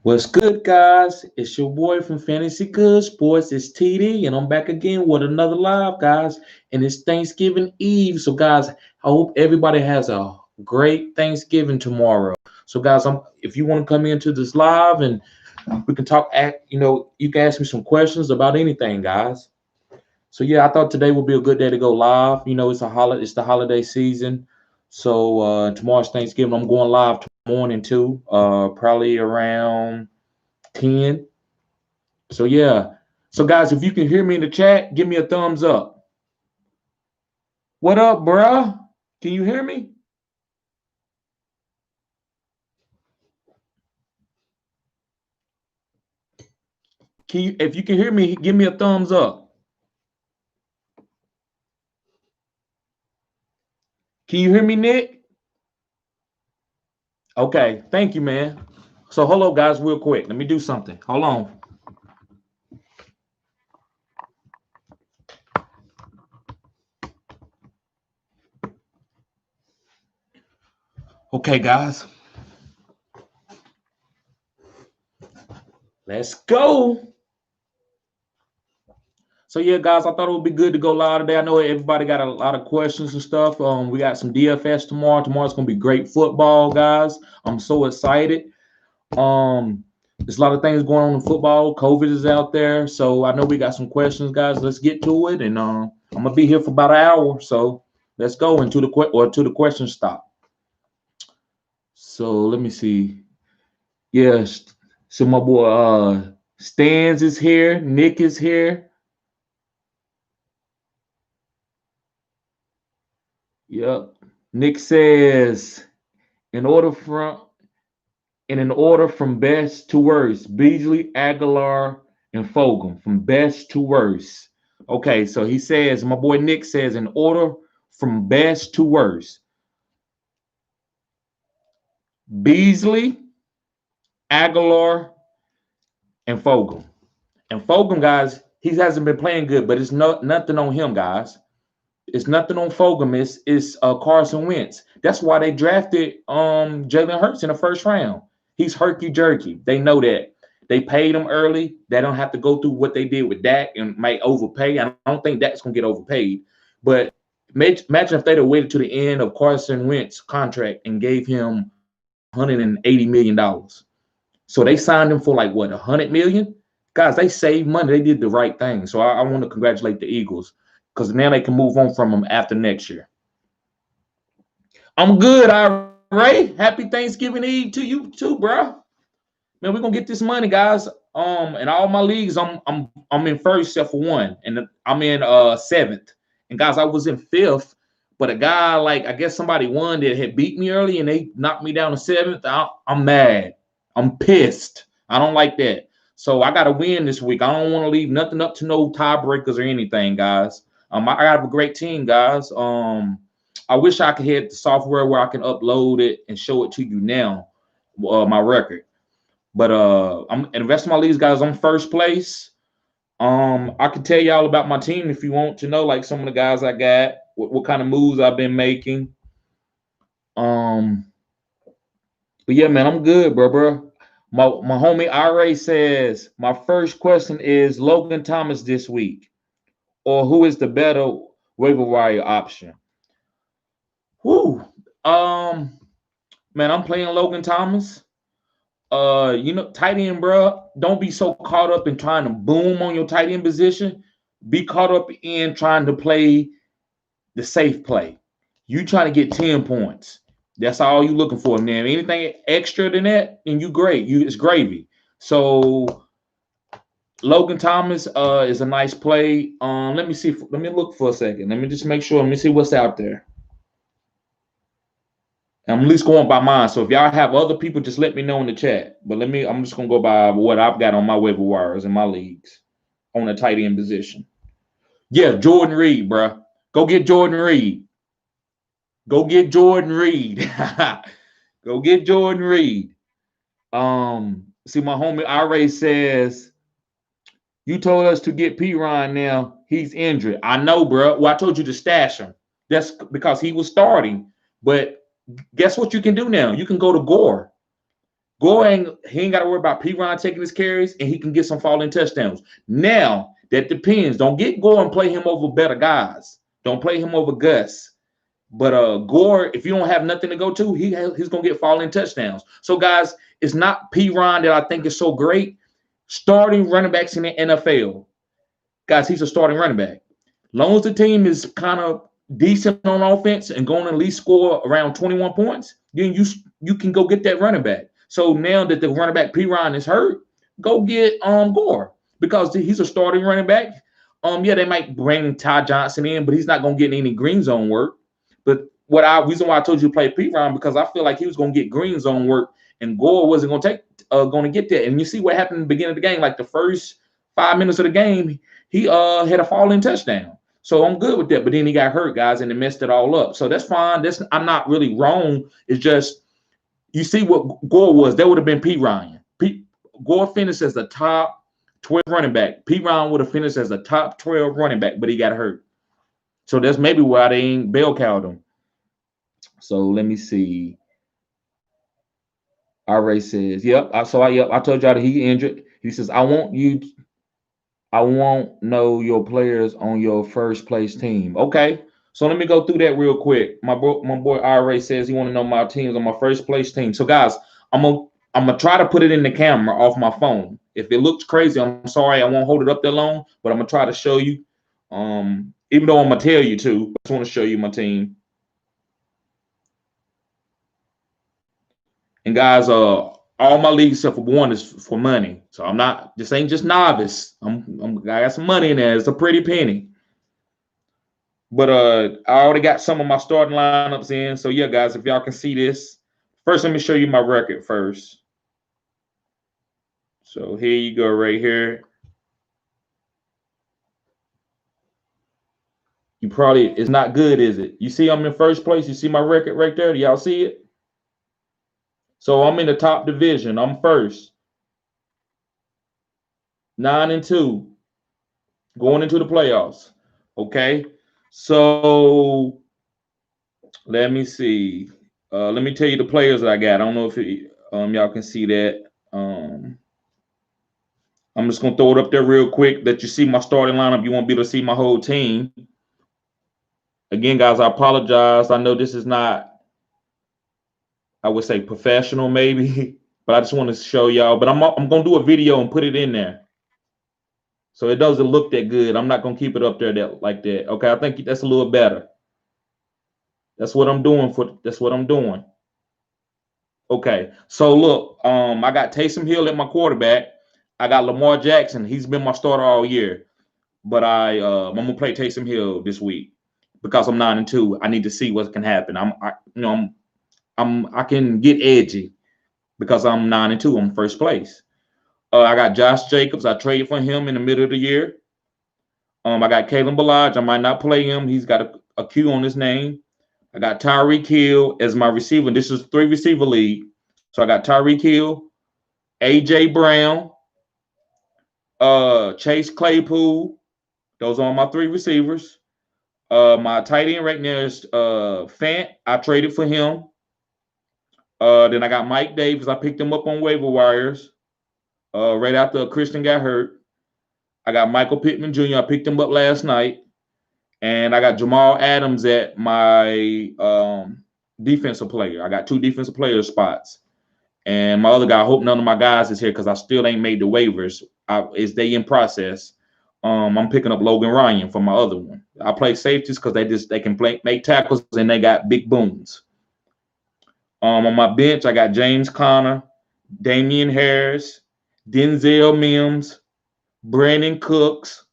What's good, guys? It's your boy from Fantasy Good Sports. It's TD, and I'm back again with another live, guys. And it's Thanksgiving Eve, so guys, I hope everybody has a great Thanksgiving tomorrow. So, guys, if you want to come into this live and we can talk, you can ask me some questions about anything, guys. So, yeah, I thought today would be a good day to go live. It's the holiday season, so tomorrow's Thanksgiving. I'm going live tomorrow morning too, probably around 10. So yeah. So guys, if you can hear me in the chat, give me a thumbs up. What up, bruh? Can you hear me? If you can hear me, give me a thumbs up. Can you hear me, Nick? Okay, thank you, man. So hold up, guys, real quick. Let me do something. Hold on. Okay, guys. Let's go. So yeah, guys, I thought it would be good to go live today. I know everybody got a lot of questions and stuff. We got some DFS tomorrow. Tomorrow's gonna be great football, guys. I'm so excited. There's a lot of things going on in football. COVID is out there, so I know we got some questions, guys. Let's get to it, and I'm gonna be here for about an hour. So let's go into the question stop. So let me see. Yes, so my boy Stans is here. Nick is here. Yep. Nick says in order from in an order from best to worst, Beasley, Aguilar, and Fogum from best to worst. Okay, so he says, my boy Nick says, in order from best to worst, Beasley, Aguilar, and Fogum. And Fogum, guys, he hasn't been playing good, but it's nothing on him, guys. It's nothing on Fogum. It's Carson Wentz. That's why they drafted Jalen Hurts in the first round. He's herky jerky. They know that. They paid him early. They don't have to go through what they did with Dak and might overpay. I don't think Dak's gonna get overpaid. But imagine if they'd have waited to the end of Carson Wentz's contract and gave him $180 million. So they signed him for like what, 100 million? Guys, they saved money. They did the right thing. So I want to congratulate the Eagles because now they can move on from him after next year. I'm good, all right. Happy Thanksgiving Eve to you too, bro. Man, we're gonna get this money, guys. In all my leagues, I'm in first except for one, and I'm in seventh. And guys, I was in fifth, but a guy like I guess somebody won that had beat me early, and they knocked me down to seventh. I'm mad. I'm pissed. I don't like that. So I got to win this week. I don't want to leave nothing up to no tiebreakers or anything, guys. I have a great team, guys. I wish I could hit the software where I can upload it and show it to you now, my record. But I'm in the rest of my leagues, guys. I'm first place. I can tell y'all about my team if you want to know, like some of the guys I got, what kind of moves I've been making. Um, but yeah, man, I'm good, bro. My homie Ira says my first question is Logan Thomas this week, or who is the better waiver wire option? Whoo, man, I'm playing Logan Thomas. Tight end, bro. Don't be so caught up in trying to boom on your tight end position. Be caught up in trying to play the safe play. You trying to get 10 points. That's all you looking for, man. Anything extra than that, then you great. It's gravy. So Logan Thomas is a nice play. Let me see. Let me look for a second. Let me just make sure. Let me see what's out there. I'm at least going by mine. So if y'all have other people, just let me know in the chat. But I'm just gonna go by what I've got on my waiver wires in my leagues on the tight end position. Yeah, Jordan Reed, bro. Go get Jordan Reed. Go get Jordan Reed. Go get Jordan Reed. See, my homie Ira says, you told us to get P. Ryan now. He's injured. I know, bro. Well, I told you to stash him. That's because he was starting. But guess what you can do now? You can go to Gore. He ain't got to worry about P-Ron taking his carries, and he can get some falling touchdowns. Now, that depends. Don't get Gore and play him over better guys. Don't play him over Gus. But Gore, if you don't have nothing to go to, he's gonna get falling touchdowns. So guys, it's not P-Ron that I think is so great. Starting running backs in the NFL, guys, he's a starting running back. Long as the team is kind of decent on offense and going to at least score around 21 points, then you can go get that running back. So now that the running back P-Ron is hurt, go get Gore because he's a starting running back. Yeah, they might bring Ty Johnson in, but he's not gonna get any green zone work. But reason why I told you to play P-Ron, because I feel like he was gonna get green zone work and Gore wasn't gonna get that. And you see what happened in the beginning of the game, like the first 5 minutes of the game, he had a falling touchdown. So I'm good with that. But then he got hurt, guys, and it messed it all up. So that's fine. I'm not really wrong. It's just you see what Gore was. That would have been P-Ryan. Gore finished as the top 12 running back. P-Ryan would have finished as a top 12 running back, but he got hurt. So that's maybe why they ain't bell cowed him. So let me see. RA says, yep. I told y'all that he injured. He says, I won't know your players on your first place team. Okay. So let me go through that real quick. My boy RA says he want to know my teams on my first place team. So guys, I'm gonna try to put it in the camera off my phone. If it looks crazy, I'm sorry. I won't hold it up that long, but I'm gonna try to show you. Even though I'm gonna tell you to, I just want to show you my team. And guys, all my leagues except for one is for money. So I'm not. This ain't just novice. I got some money in there. It's a pretty penny. But I already got some of my starting lineups in. So yeah, guys, if y'all can see this, first let me show you my record first. So here you go, right here. It's not good, is it? You see I'm in first place. You see my record right there? Do y'all see it? So I'm in the top division. I'm first. 9-2. Going into the playoffs. Okay. So let me see. Let me tell you the players that I got. I don't know if y'all can see that. I'm just gonna throw it up there real quick that you see my starting lineup. You won't be able to see my whole team. Again, guys, I apologize. I know this is not, I would say, professional, maybe, but I just want to show y'all. But I'm gonna do a video and put it in there, so it doesn't look that good. I'm not gonna keep it up there like that. Okay, I think that's a little better. That's what I'm doing. That's what I'm doing. Okay, so look, I got Taysom Hill at my quarterback. I got Lamar Jackson. He's been my starter all year, but I'm gonna play Taysom Hill this week because I'm 9-2. I need to see what can happen. I can get edgy because I'm 9-2. I'm first place. I got Josh Jacobs. I traded for him in the middle of the year. I got Kalen Ballage. I might not play him. He's got a Q on his name. I got Tyreek Hill as my receiver. This is 3-receiver league. So I got Tyreek Hill, AJ Brown, Chase Claypool. Those are my 3 receivers. My tight end right now is Fant. I traded for him. Then I got Mike Davis. I picked him up on waiver wires right after Christian got hurt. I got Michael Pittman Jr. I picked him up last night. And I got Jamal Adams at my defensive player. I got 2 defensive player spots. And my other guy, I hope none of my guys is here because I still ain't made the waivers. They in process. I'm picking up Logan Ryan for my other one. I play safeties because they can make tackles and they got big booms. On my bench, I got James Conner, Damian Harris, Denzel Mims, Brandon Cooks,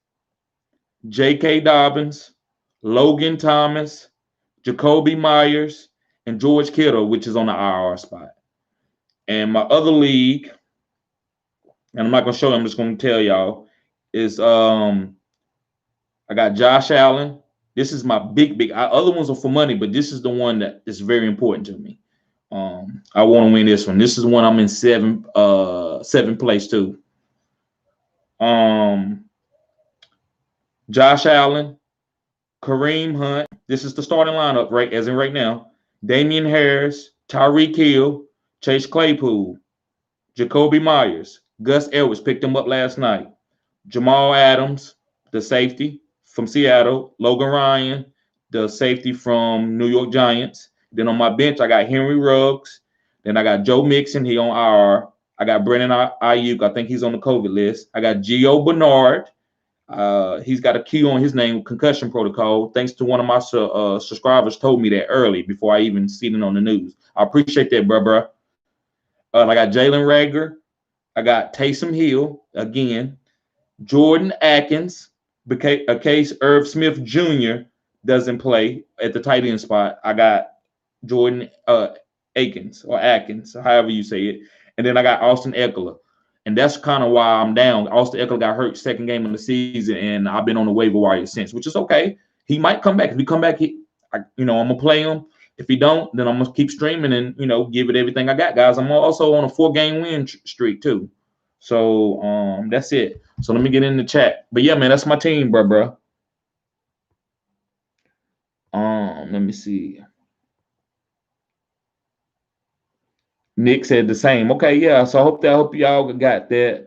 J.K. Dobbins, Logan Thomas, Jacoby Myers, and George Kittle, which is on the IR spot. And my other league, and I'm not going to show you, I'm just going to tell y'all, is I got Josh Allen. This is my big. Other ones are for money, but this is the one that is very important to me. I want to win this one. This is one I'm in seventh place too. Josh Allen, Kareem Hunt. This is the starting lineup, right now. Damian Harris, Tyreek Hill, Chase Claypool. Jacoby Myers, Gus Edwards picked him up last night. Jamal Adams, the safety from Seattle. Logan Ryan, the safety from New York Giants. Then on my bench, I got Henry Ruggs. Then I got Joe Mixon. He on IR. I got Brennan Ayuk. I think he's on the COVID list. I got Gio Bernard. He's got a Q on his name, concussion protocol. Thanks to one of my subscribers told me that early before I even seen it on the news. I appreciate that, bro. I got Jalen Rager. I got Taysom Hill again. Jordan Atkins, in case Irv Smith Jr. doesn't play at the tight end spot. I got Jordan Atkins, however you say it. And then I got Austin Eckler. And that's kind of why I'm down. Austin Eckler got hurt second game of the season, and I've been on the waiver wire since, which is okay. He might come back. If he come back, I'm going to play him. If he don't, then I'm going to keep streaming and, give it everything I got, guys. I'm also on a 4-game win streak, too. So that's it. So let me get in the chat. But yeah, man, that's my team, bro. Let me see. Nick said the same. Okay, yeah. So I hope y'all got that.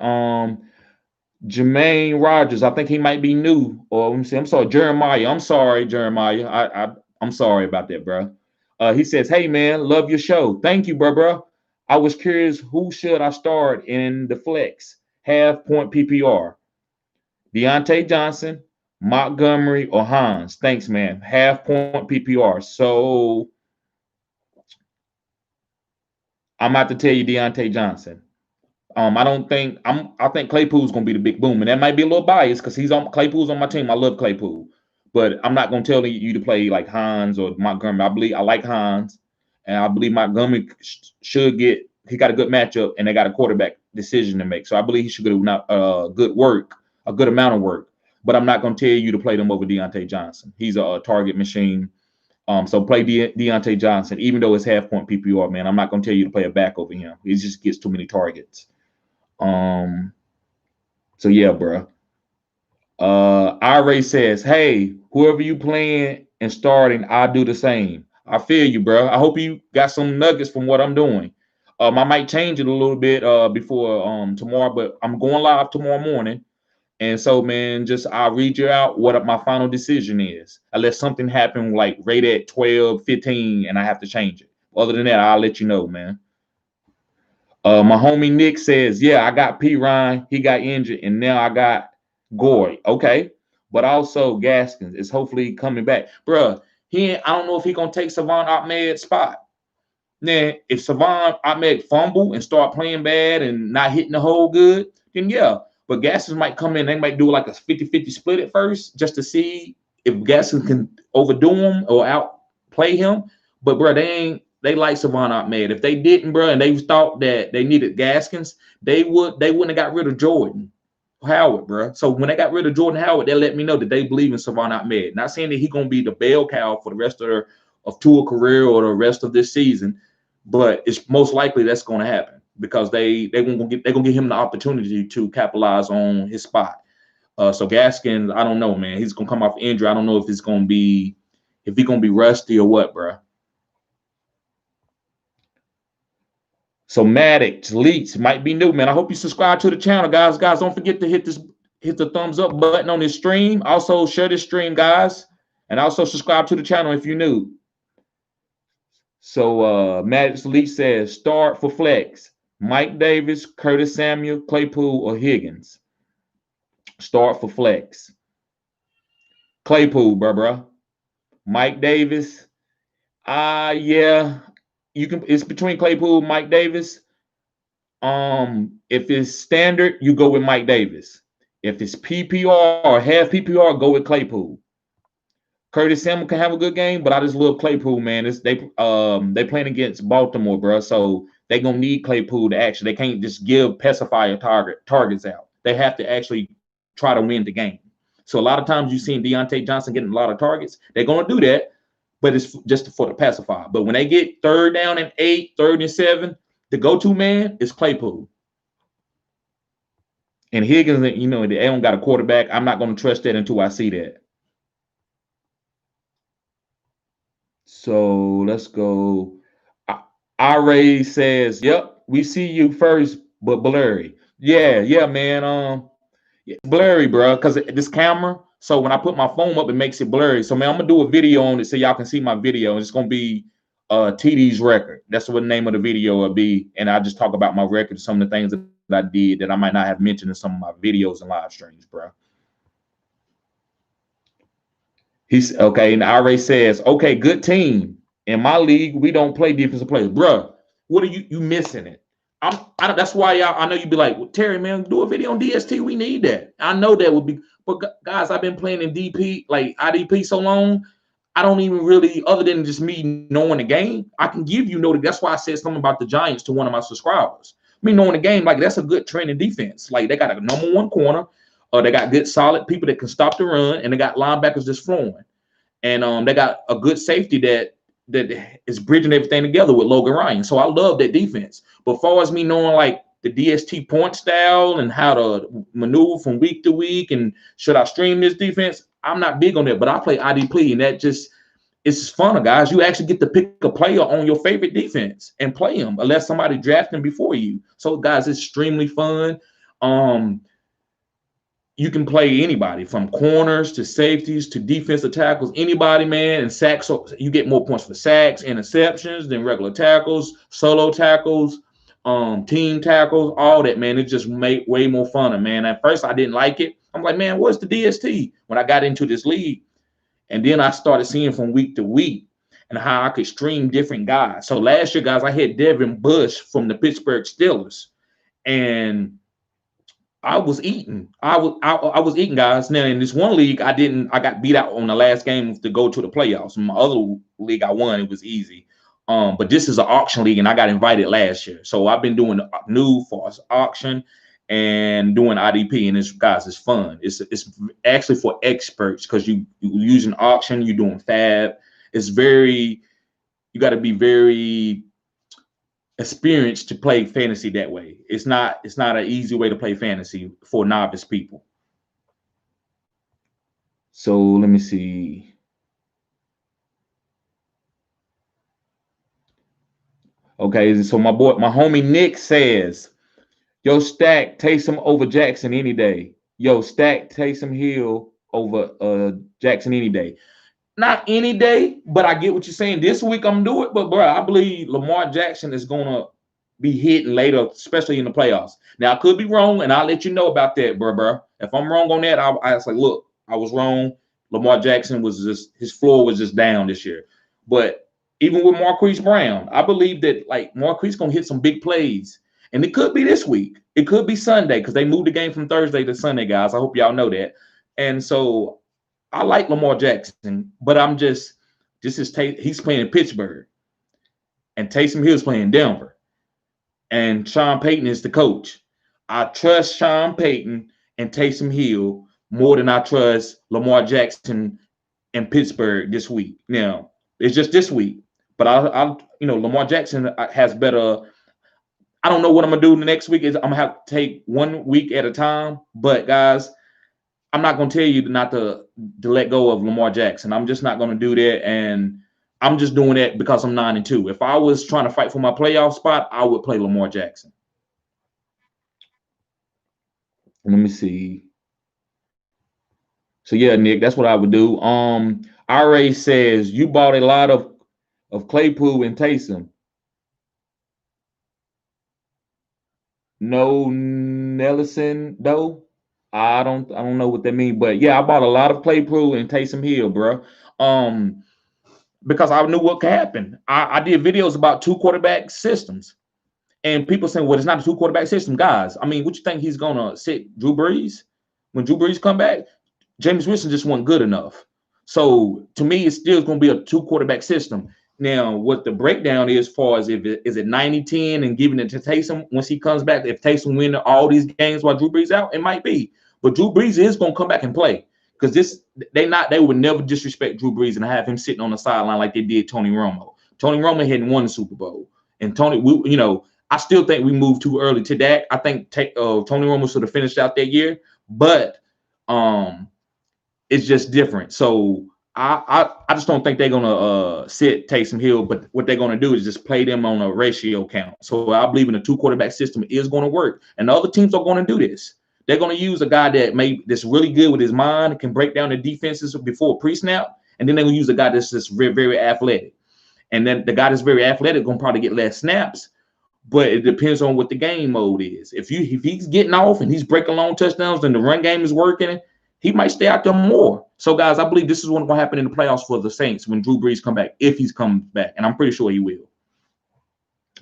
Jermaine Rogers, I think he might be new. Or let me see. I'm sorry, Jeremiah. I'm sorry, Jeremiah. I'm sorry about that, bro. He says, "Hey man, love your show. Thank you, bro. I was curious, who should I start in the flex? Half point PPR. Deontay Johnson, Montgomery, or Hans? Thanks, man. Half point PPR. So I'm about to tell you Deontay Johnson. I think Claypool's gonna be the big boom, and that might be a little biased because Claypool's on my team. I love Claypool, but I'm not gonna tell you to play like Hans or Montgomery. I like Hans, and I believe Montgomery he got a good matchup, and they got a quarterback decision to make. So I believe he should do a good amount of work. But I'm not gonna tell you to play them over Deontay Johnson. He's a target machine. So play Deontay Johnson, even though it's half point PPR, man. I'm not gonna tell you to play a back over him. He just gets too many targets. So yeah, bro. Ira says, "Hey, whoever you playing and starting, I'll do the same." I feel you, bro. I hope you got some nuggets from what I'm doing. I might change it a little bit before tomorrow, but I'm going live tomorrow morning. And so, man, I'll read you out what my final decision is. Unless something happen like right at 12, 15, and I have to change it. Other than that, I'll let you know, man. My homie Nick says, "Yeah, I got P. Ryan. He got injured, and now I got Goy." Okay, but also Gaskins is hopefully coming back, bro. I don't know if he gonna take Savon Ahmed's spot. Now, if Savon Ahmed fumble and start playing bad and not hitting the hole good, then yeah. But Gaskins might come in. They might do like a 50-50 split at first just to see if Gaskins can overdo him or outplay him. But bro, they like Savon Ahmed. If they didn't, bro, and they thought that they needed Gaskins, they wouldn't have got rid of Jordan Howard, bro. So when they got rid of Jordan Howard, they let me know that they believe in Savon Ahmed. Not saying that he's gonna be the bell cow for the rest of Tua career or the rest of this season, but it's most likely that's going to happen because they're gonna give him the opportunity to capitalize on his spot. So Gaskins, I don't know, man. He's gonna come off injury. I don't know if he's gonna be rusty or what, bro. So Maddox, Leaks might be new, man. I hope you subscribe to the channel, guys. Guys, don't forget to hit the thumbs up button on this stream. Also share this stream, guys, and also subscribe to the channel if you're new. So Maddox Leaks says start for flex: Mike Davis, Curtis Samuel, Claypool, or Higgins. Start for flex. Claypool, bro. Mike Davis. Yeah. It's between Claypool and Mike Davis. If it's standard, you go with Mike Davis. If it's PPR or half PPR, go with Claypool. Curtis Samuel can have a good game, but I just love Claypool, man. They playing against Baltimore, bro. So they gonna need Claypool to actually. They can't just give pacifier targets out. They have to actually try to win the game. So a lot of times you've seen Deontay Johnson getting a lot of targets. They're gonna do that, but it's just for the pacifier. But when they get 3rd down and 8, 3rd and 7, the go-to man is Claypool. And Higgins, they don't got a quarterback. I'm not gonna trust that until I see that. So let's go. Ray says, "Yep, we see you first, but blurry. Yeah, man. Yeah, blurry, bro. Because this camera. So when I put my phone up, it makes it blurry. So man, I'm gonna do a video on it so y'all can see my video. It's gonna be TD's record. That's what the name of the video will be. And I just talk about my record, some of the things that I did that I might not have mentioned in some of my videos and live streams, bro. He's okay. And RA says, okay, good team. In my league, we don't play defensive players, bro. What are you missing it? That's why y'all. I know you'd be like, well, Terry, man, do a video on DST. We need that. I know that would be, but guys, I've been playing in DP like IDP so long. I don't even really, other than just me knowing the game, I can give you know. That's why I said something about the Giants to one of my subscribers. Me knowing the game, like that's a good training defense. Like they got a number one corner. They got good solid people that can stop the run, and they got linebackers just flowing. And they got a good safety that is bridging everything together with Logan Ryan. So I love that defense. But far as me knowing like the DST point style and how to maneuver from week to week and should I stream this defense, I'm not big on that. But I play IDP, and that just it's fun, guys. You actually get to pick a player on your favorite defense and play them unless somebody drafts them before you. So guys, it's extremely fun. You can play anybody from corners to safeties to defensive tackles, anybody, man, and sacks. So you get more points for sacks, interceptions than regular tackles, solo tackles, team tackles, all that, man. It just made way more fun, man. At first, I didn't like it. I'm like, man, what's the DST? When I got into this league, and then I started seeing from week to week and how I could stream different guys. So last year, guys, I had Devin Bush from the Pittsburgh Steelers, and I was eating. I was eating, guys. Now in this one league, I got beat out on the last game to go to the playoffs. In my other league, I won. It was easy. But this is an auction league, and I got invited last year. So I've been doing new for auction and doing IDP, and it's fun. It's actually for experts because you using auction, you're doing fab. It's very you got to be very experience to play fantasy that way. It's not an easy way to play fantasy for novice people. So let me see. Okay, so my homie Nick says, yo, stack Taysom over Jackson any day. Yo, stack Taysom Hill over Jackson any day. Not any day, but I get what you're saying. This week I'm doing it, but bro, I believe Lamar Jackson is gonna be hitting later, especially in the playoffs. Now I could be wrong, and I'll let you know about that, bro. If I'm wrong on that, I was like, look, I was wrong. Lamar Jackson was just his floor was just down this year. But even with Marquise Brown, I believe that like Marquise gonna hit some big plays, and it could be this week. It could be Sunday because they moved the game from Thursday to Sunday, guys. I hope y'all know that. And so I like Lamar Jackson, but he's playing in Pittsburgh, and Taysom Hill's playing Denver, and Sean Payton is the coach. I trust Sean Payton and Taysom Hill more than I trust Lamar Jackson and Pittsburgh this week. Now it's just this week, but Lamar Jackson has better. I don't know what I'm gonna do the next week. I'm gonna have to take 1 week at a time, but guys, I'm not going to tell you not to let go of Lamar Jackson. I'm just not going to do that. And I'm just doing that because I'm 9-2. If I was trying to fight for my playoff spot, I would play Lamar Jackson. Let me see. So yeah, Nick, that's what I would do. RA says you bought a lot of Claypool and Taysom. No Nelson though. I don't know what that means, but yeah, I bought a lot of Claypool and Taysom Hill, bro. Because I knew what could happen. I did videos about 2 quarterback systems, and people saying, "Well, it's not a 2 quarterback system, guys." I mean, what you think he's gonna sit Drew Brees when Drew Brees come back? James Winston just wasn't good enough. So to me, it's still gonna be a 2 quarterback system. Now, what the breakdown is, as far as is it 90-10 and giving it to Taysom once he comes back? If Taysom win all these games while Drew Brees out, it might be. But Drew Brees is gonna come back and play because they would never disrespect Drew Brees and have him sitting on the sideline like they did Tony Romo. Tony Romo hadn't won the Super Bowl, and I still think we moved too early to that. I think Tony Romo should have finished out that year, but it's just different. So I just don't think they're gonna sit Taysom Hill, but what they're gonna do is just play them on a ratio count. So I believe in a 2 quarterback system is gonna work, and the other teams are gonna do this. They're gonna use a guy that's really good with his mind, can break down the defenses before pre-snap, and then they're gonna use a guy that's just very, very athletic. And then the guy that's very athletic gonna probably get less snaps, but it depends on what the game mode is. If he's getting off and he's breaking long touchdowns and the run game is working, he might stay out there more. So, guys, I believe this is what's going to happen in the playoffs for the Saints when Drew Brees come back, if he's coming back, and I'm pretty sure he will.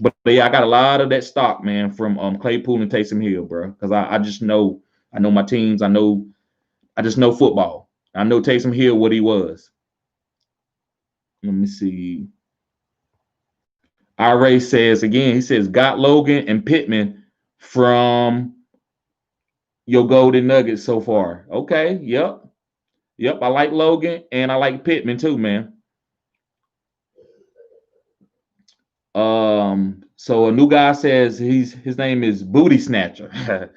But yeah, I got a lot of that stock, man, from Claypool and Taysom Hill, bro, because I just know my teams. I just know football. I know Taysom Hill what he was. Let me see. Ray says again, he says, got Logan and Pittman from your Golden Nuggets so far. Okay, yep. I like Logan and I like Pittman too, man. So a new guy says his name is Booty Snatcher.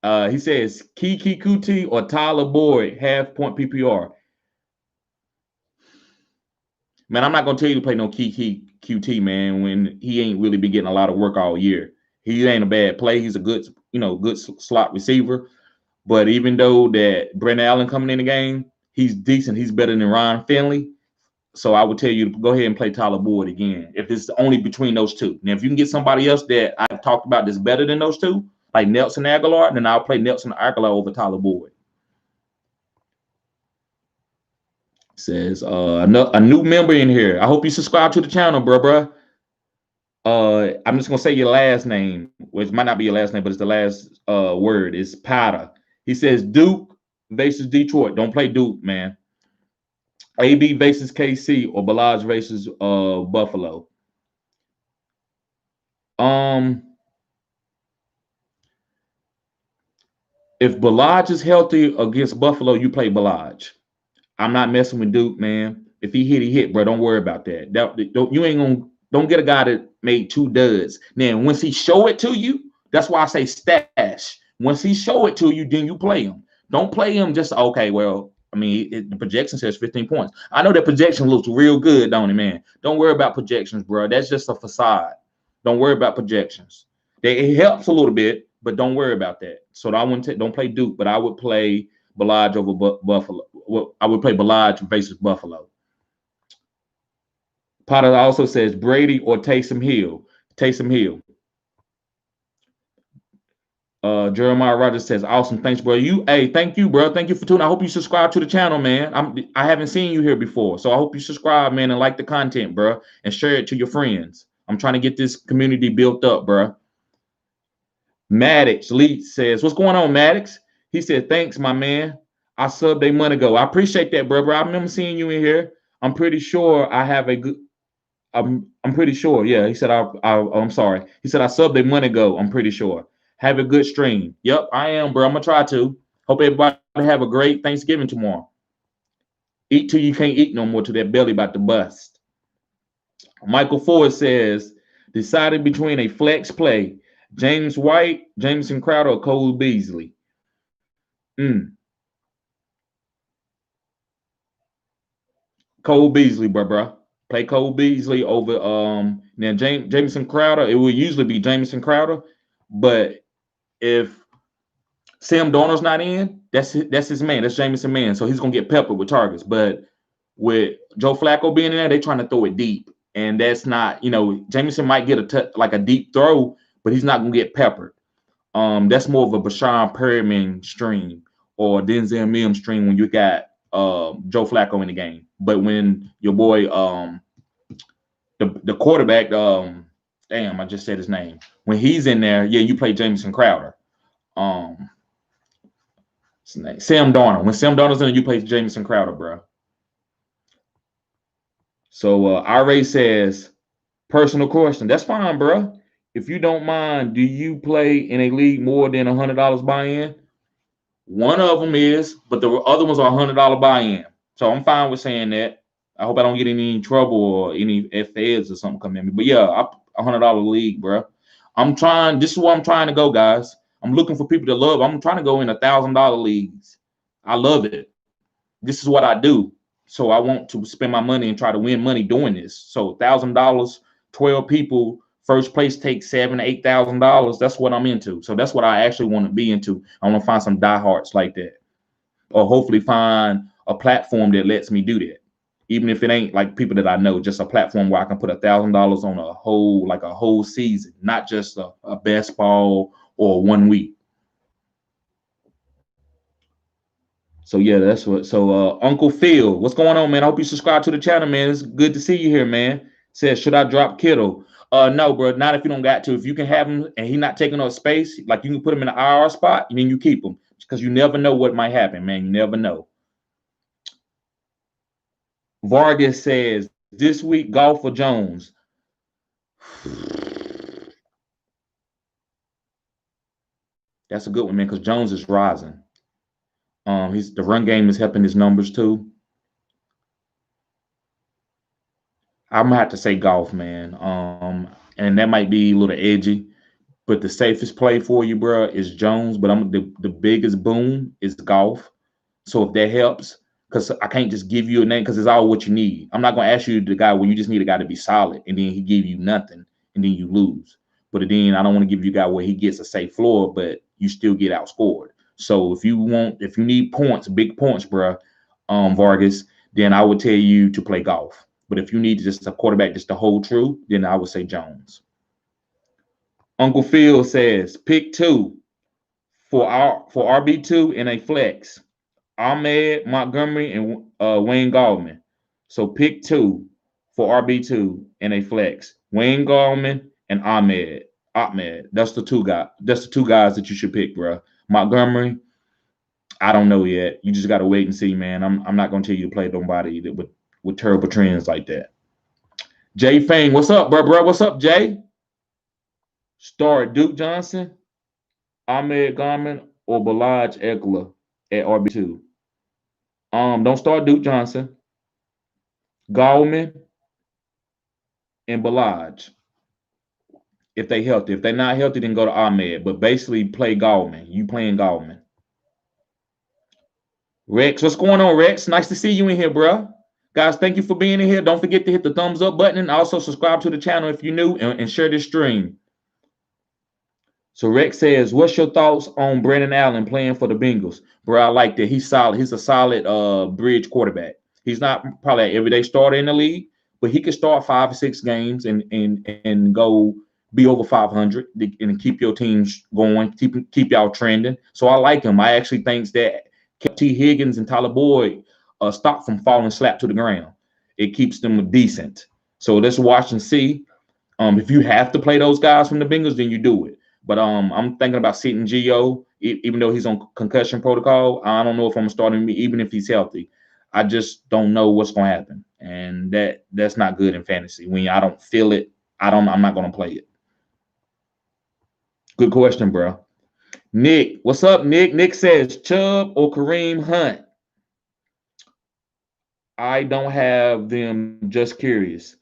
He says Kiki Kuti or Tyler Boyd, half-point PPR. Man, I'm not gonna tell you to play no Kiki QT, man, when he ain't really been getting a lot of work all year. He ain't a bad play. He's a good slot receiver. But even though that Brandon Allen coming in the game, he's decent. He's better than Ryan Finley. So I would tell you to go ahead and play Tyler Boyd again if it's only between those two. Now, if you can get somebody else that I've talked about that's better than those two, like Nelson Aguilar, then I'll play Nelson Aguilar over Tyler Boyd. Says a new member in here. I hope you subscribe to the channel, bro. I'm just gonna say your last name, which might not be your last name, but it's the last word. It's Potter. He says Duke versus Detroit. Don't play Duke, man. AB versus KC or Balaj versus Buffalo. If Balaj is healthy against Buffalo, you play Balaj. I'm not messing with Duke, man. If he hit, bro. Don't worry about that. Don't get a guy that made 2 duds. Now, once he show it to you, that's why I say stash. Once he show it to you, then you play him. Don't play him just okay. Well, I mean, the projection says 15 points. I know that projection looks real good, don't it, man? Don't worry about projections, bro. That's just a facade. Don't worry about projections. It helps a little bit, but don't worry about that. So don't play Duke, but I would play Balaj over Buffalo. Well, I would play Balaj versus Buffalo. Potter also says Brady or Taysom Hill. Taysom Hill. Jeremiah Rogers says, awesome. Thanks, bro. Thank you, bro. Thank you for tuning. I hope you subscribe to the channel, man. I haven't seen you here before. So I hope you subscribe, man, and like the content, bro, and share it to your friends. I'm trying to get this community built up, bro. Maddox Lee says, what's going on, Maddox? He said, thanks, my man. I subbed a month ago. I appreciate that, bro. I remember seeing you in here. I'm pretty sure I have a good. I'm pretty sure. Yeah, he said, I'm sorry. He said, I subbed a month ago. I'm pretty sure. Have a good stream. Yep, I am, bro. I'm going to try to. Hope everybody have a great Thanksgiving tomorrow. Eat till you can't eat no more till that belly about to bust. Michael Ford says, decided between a flex play, James White, Jamison Crowder, or Cole Beasley. Cole Beasley, bro. Play Cole Beasley over now Jamison Crowder. It will usually be Jamison Crowder, but if Sam Darnold's not in, that's his man. That's Jamison man. So he's gonna get peppered with targets. But with Joe Flacco being in there, they're trying to throw it deep, and that's not. Jamison might get a deep throw, but he's not gonna get peppered. That's more of a Bashan Perriman stream or Denzel Mims stream when you got Joe Flacco in the game. But when your boy the quarterback, damn, I just said his name. When he's in there, yeah, you play Jamison Crowder. Sam Darnold. When Sam Darnold's in there, you play Jamison Crowder, bro. So Ray says, personal question. That's fine, bro. If you don't mind, do you play in a league more than $100 buy-in? One of them is, but the other ones are $100 buy-in. So I'm fine with saying that. I hope I don't get any trouble or any feds or something come in me. But yeah, $100 league, bro. This is where I'm trying to go, guys. I'm looking for people to love. I'm trying to go in $1,000 leagues. I love it. This is what I do. So I want to spend my money and try to win money doing this. So $1,000, 12 people, first place takes $7,000 to $8,000. That's what I'm into. So that's what I actually want to be into. I want to find some diehards like that, or hopefully find a platform that lets me do that. Even if it ain't like people that I know, just a platform where I can put $1,000 on a whole season, not just a best ball or 1 week. So yeah, that's what. So Uncle Phil, what's going on, man? I hope you subscribe to the channel, man. It's good to see you here, man. Says, should I drop Kittle? No, bro. Not if you don't got to. If you can have him and he not taking up space, like you can put him in an IR spot, and then you keep him because you never know what might happen, man. You never know. Vargas says this week, golf for Jones. That's a good one, man, because Jones is rising. The run game is helping his numbers too. I'm gonna have to say golf, man. And that might be a little edgy, but the safest play for you, bro, is Jones. But the biggest boom is golf. So if that helps, because I can't just give you a name because it's all what you need. I'm not gonna ask you the guy where you just need a guy to be solid, and then he give you nothing, and then you lose. But then I don't want to give you a guy where he gets a safe floor, but you still get outscored. So if you need points, big points, bro, Vargas, then I would tell you to play golf. But if you need just a quarterback just to hold true, then I would say Jones. Uncle Phil says pick two for RB2 in a flex. Ahmed, Montgomery, and Wayne Gallman. So pick two for RB2 in a flex. Wayne Gallman and Ahmed. That's the two guys. That's the two guys that you should pick, bro. Montgomery, I don't know yet. You just gotta wait and see, man. I'm not gonna tell you to play nobody with terrible trends like that. Jay Fang, what's up, bro? What's up, Jay? Start Duke Johnson, Ahmed Gallman, or Balaj Eckler at RB2. Don't start Duke Johnson, Gallman, and Balaj. If they healthy. If they're not healthy, then go to Ahmed. But basically play Gallman. You playing Gallman. Rex, what's going on, Rex? Nice to see you in here, bro. Guys, thank you for being in here. Don't forget to hit the thumbs up button and also subscribe to the channel if you're new and share this stream. So Rex says, what's your thoughts on Brandon Allen playing for the Bengals? Bro, I like that. He's solid. He's a solid bridge quarterback. He's not probably an everyday starter in the league, but he could start 5 or 6 games and go be over 500 and keep your teams going, keep y'all trending. So I like him. I actually think that kept T. Higgins and Tyler Boyd stop from falling slap to the ground. It keeps them decent. So let's watch and see. If you have to play those guys from the Bengals, then you do it. But I'm thinking about sitting Gio, even though he's on concussion protocol. I don't know if I'm starting him, even if he's healthy. I just don't know what's going to happen, and that's not good in fantasy. When I don't feel it, I'm not going to play it. Good question, bro. Nick, what's up, Nick? Nick says Chubb or Kareem Hunt. I don't have them. Just curious.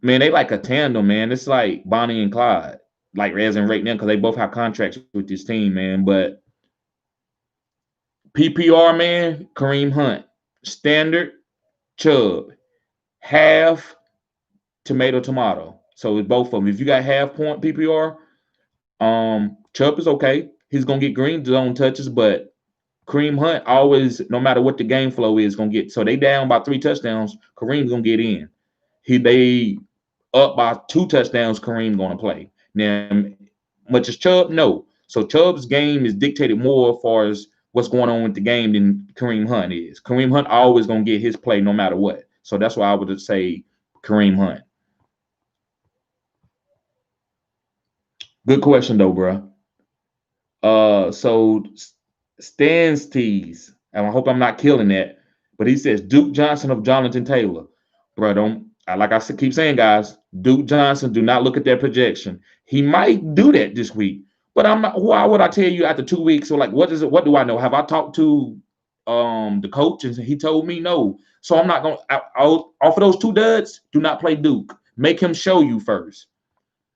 Man, they like a tandem, man. It's like Bonnie and Clyde. Like as in right now, because they both have contracts with this team, man. But PPR, man, Kareem Hunt. Standard, Chubb. Half, tomato. So it's both of them. If you got half point PPR, Chubb is okay. He's gonna get green zone touches, but Kareem Hunt always, no matter what the game flow is, gonna get. So they down by 3 touchdowns. Kareem's gonna get in. They up by 2 touchdowns. Kareem gonna play. Now, much as Chubb, no. So Chubb's game is dictated more as far as what's going on with the game than Kareem Hunt is. Kareem Hunt always gonna get his play no matter what. So that's why I would say Kareem Hunt. Good question though, bro. So Stan's tease, and I hope I'm not killing that, but he says Duke Johnson of Jonathan Taylor. Bro, don't like I keep saying, guys, Duke Johnson, do not look at that projection. He might do that this week, but I'm not. Why would I tell you after 2 weeks? So like, what is it? What do I know? Have I talked to the coach and he told me no? So I'm not gonna. I'll offer those 2 duds. Do not play Duke. Make him show you first.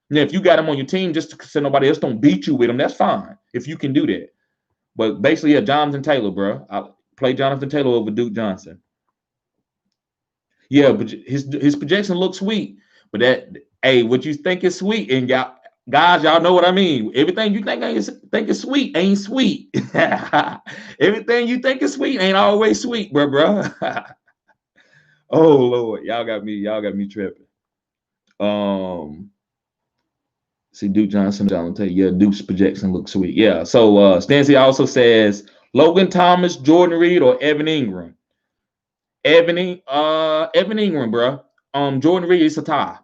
Now, if you got him on your team just so nobody else don't beat you with him, that's fine. If you can do that. But basically, yeah, Jonathan Taylor, bro. I play Jonathan Taylor over Duke Johnson. Yeah, but his projection looks sweet. But that, hey, what you think is sweet, and y'all guys, y'all know what I mean. Everything you think is sweet ain't sweet. Everything you think is sweet ain't always sweet, bro. Oh Lord, y'all got me tripping. Um, see Duke Johnson, I'll tell you, yeah, Duke's projection looks sweet. Yeah. So Stancy also says Logan Thomas, Jordan Reed, or Evan Ingram. Evan Ingram, bro. Jordan Reed is a tie.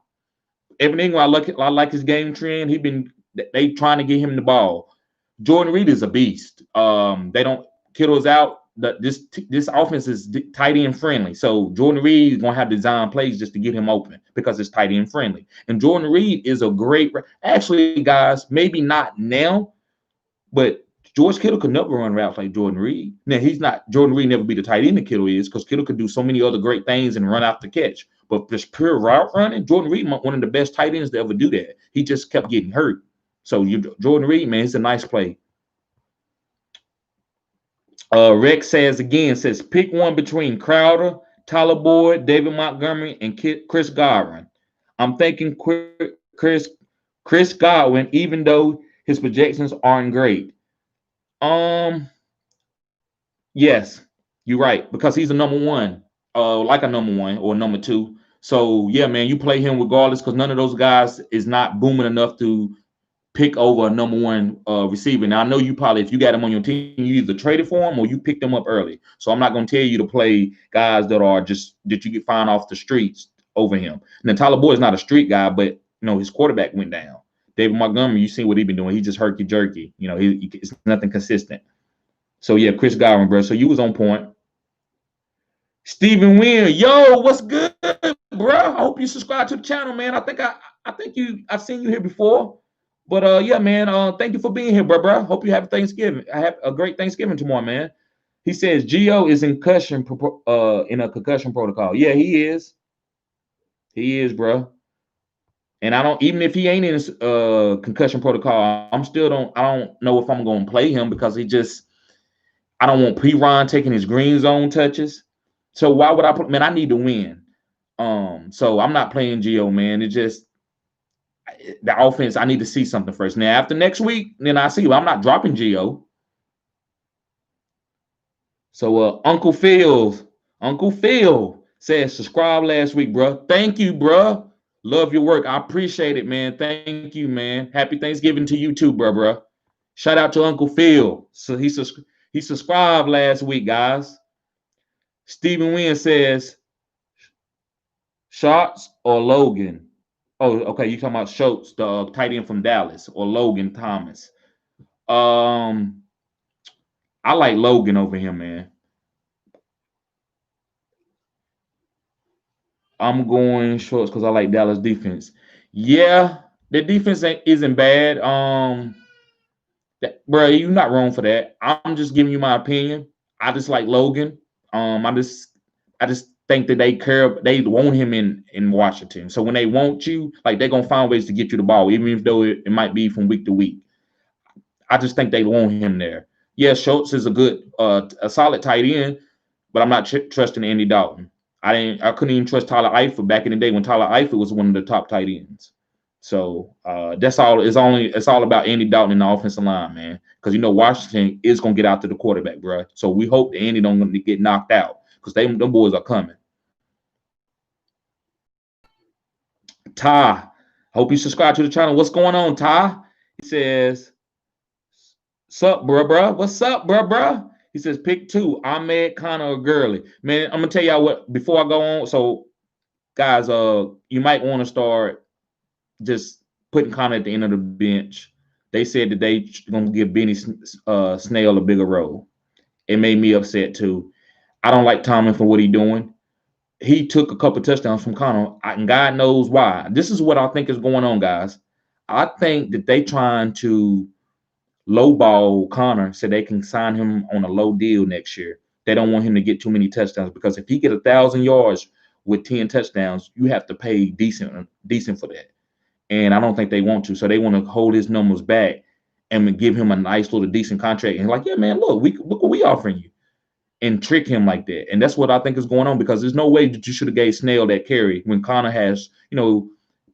Evan Ingram, I like his game trend. They trying to get him the ball. Jordan Reed is a beast. They don't Kittle's out. This offense is tight end friendly. So Jordan Reed is gonna have design plays just to get him open because it's tight end friendly. And Jordan Reed is a great. Actually, guys, maybe not now, but George Kittle could never run routes like Jordan Reed. Now he's not Jordan Reed never be the tight end that Kittle is because Kittle could do so many other great things and run out the catch. But just pure route running, Jordan Reed, one of the best tight ends to ever do that. He just kept getting hurt. So Jordan Reed, man, it's a nice play. Rex says pick one between Crowder, Tyler Boyd, David Montgomery, and Chris Godwin. I'm thinking Chris Godwin, even though his projections aren't great. Yes, you're right because he's a number one, like a number one or number two. So yeah, man, you play him regardless because none of those guys is not booming enough to pick over a number one receiver. Now I know you probably, if you got him on your team, you either traded for him or you picked him up early. So I'm not going to tell you to play guys that you get find off the streets over him. Now Tyler Boyd is not a street guy, but his quarterback went down. David Montgomery, you see what he been doing? He just herky jerky. It's nothing consistent. So yeah, Chris Godwin, bro. So you was on point. Stephen Wynn, yo, what's good, bro? I hope you subscribe to the channel, man. I've seen you here before. But yeah, man, thank you for being here, bro. Hope you have Thanksgiving. I have a great Thanksgiving tomorrow, man. He says Gio is in a concussion protocol. Yeah, he is. He is, bro. And I don't, even if he ain't in a concussion protocol, I don't know if I'm gonna play him because I don't want P-Ron taking his green zone touches. So why would I man, I need to win. So I'm not playing Gio, man. It's just the offense, I need to see something first. Now, after next week, then I see. I'm not dropping Gio. So Uncle Phil says subscribe last week, bro. Thank you, bro. Love your work. I appreciate it, man. Thank you, man. Happy Thanksgiving to you too, bro. Shout out to Uncle Phil. So he subscribed last week, guys. Stephen Wynn says Schultz or Logan. Oh, okay. You talking about Schultz, the tight end from Dallas, or Logan Thomas? I like Logan over him, man. I'm going Schultz because I like Dallas defense. Yeah, the defense isn't bad. Bro, you're not wrong for that. I'm just giving you my opinion. I just like Logan. I just think that they want him in Washington. So when they want you, like they're gonna find ways to get you the ball, even if though it might be from week to week. I just think they want him there. Yeah, Schultz is a solid tight end, but I'm not trusting Andy Dalton. I couldn't even trust Tyler Eifert back in the day when Tyler Eifert was one of the top tight ends. So that's all. It's all about Andy Dalton in the offensive line, man. Because Washington is gonna get out to the quarterback, bro. So we hope that Andy don't get knocked out because them boys are coming. Ty, hope you subscribe to the channel. What's going on, Ty? He says, "Sup, bro? What's up, bro? He says, pick two, Ahmed, Connor, or Gurley. Man, I'm gonna tell y'all what before I go on. So, guys, you might want to start just putting Connor at the end of the bench. They said that they gonna give Benny Snell a bigger role. It made me upset too. I don't like Tomlin for what he's doing. He took a couple touchdowns from Connor, and God knows why. This is what I think is going on, guys. I think that they trying to lowball Connor so they can sign him on a low deal next year. They don't want him to get too many touchdowns because if he get 1,000 yards with 10 touchdowns, you have to pay decent for that. And I don't think they want to. So they want to hold his numbers back and give him a nice little decent contract. And like, yeah, man, look what we offering you. and trick him like that. And that's what I think is going on, because there's no way that you should have gave Snell that carry when Connor has,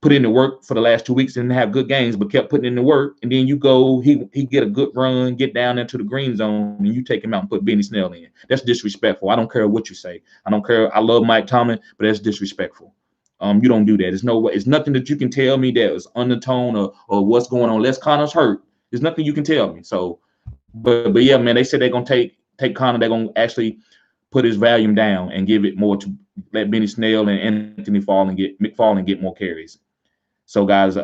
put in the work for the last 2 weeks and didn't have good games, but kept putting in the work. And then you go, he get a good run, get down into the green zone, and you take him out and put Benny Snell in. That's disrespectful. I don't care what you say. I don't care. I love Mike Tomlin, but that's disrespectful. You don't do that. There's no way. It's nothing that you can tell me that was undertone or what's going on. Unless Connor's hurt, there's nothing you can tell me. So, but yeah, man, they said they're gonna take Connor. They're gonna actually put his volume down and give it more to let Benny Snell and Anthony McFarland get more carries. So, guys,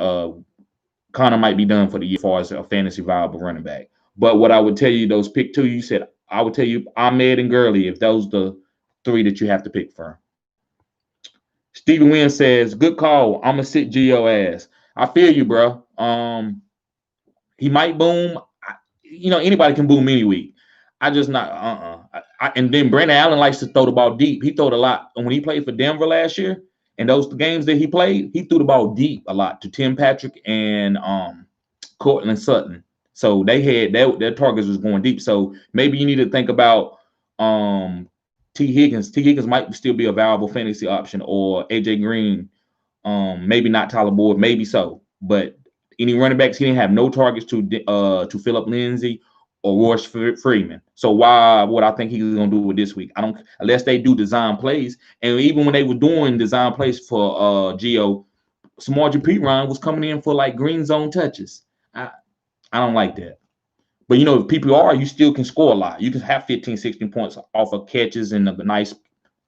Connor might be done for the year as far as a fantasy viable running back. But what I would tell you, those pick two, you said, I would tell you Ahmed and Gurley, if those the three that you have to pick from. Stephen Wynn says, good call. I'm going to sit Gio ass. I feel you, bro. He might boom. Anybody can boom any week. I just not, and then Brandon Allen likes to throw the ball deep. He threw it a lot. And when he played for Denver last year, and those games that he played, he threw the ball deep a lot to Tim Patrick and Cortland Sutton. So they had their targets was going deep. So maybe you need to think about T. Higgins. T. Higgins might still be a valuable fantasy option, or AJ Green. Maybe not Tyler Boyd, maybe so. But any running backs, he didn't have no targets to Philip Lindsay or Royce Freeman. So why would I think he's gonna do it this week? I don't, unless they do design plays. And even when they were doing design plays for Gio, Samaje Perine was coming in for like green zone touches. I don't like that. But if PPR, you still can score a lot. You can have 15, 16 points off of catches and a nice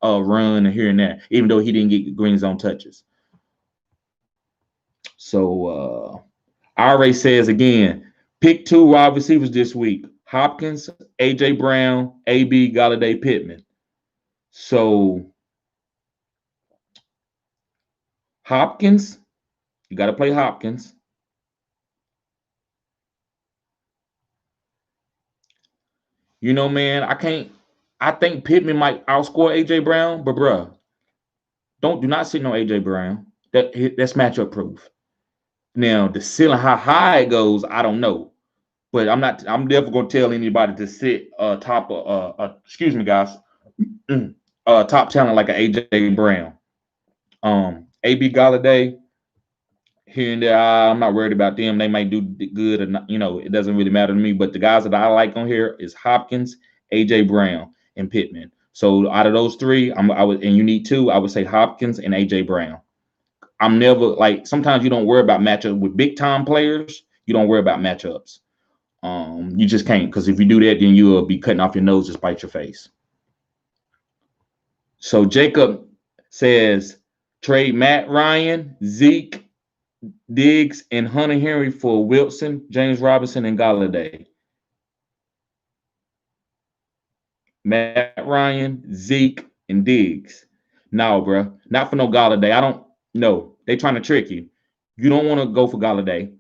run here and there, even though he didn't get green zone touches. So RA says again, pick 2 wide receivers this week: Hopkins, AJ Brown, AB, Galladay, Pittman. So Hopkins, you got to play Hopkins. Man, I think Pittman might outscore AJ Brown, but bruh, do not sit on AJ Brown. That's matchup proof. Now the ceiling, how high it goes, I don't know. But I'm never gonna tell anybody to sit top excuse me, guys, top talent like an AJ Brown. AB Galladay, here and there, I'm not worried about them. They might do good or not, it doesn't really matter to me. But the guys that I like on here is Hopkins, AJ Brown, and Pittman. So out of those 3, and you need 2, I would say Hopkins and AJ Brown. I'm never like, sometimes you don't worry about matchups with big time players. You don't worry about matchups. You just can't, because if you do that, then you will be cutting off your nose to spite your face. So Jacob says trade Matt Ryan, Zeke, Diggs, and Hunter Henry for Wilson, James Robinson, and Galladay. Matt Ryan, Zeke, and Diggs. No, bro, not for no Galladay. I don't know. They trying to trick you. You don't want to go for Galladay.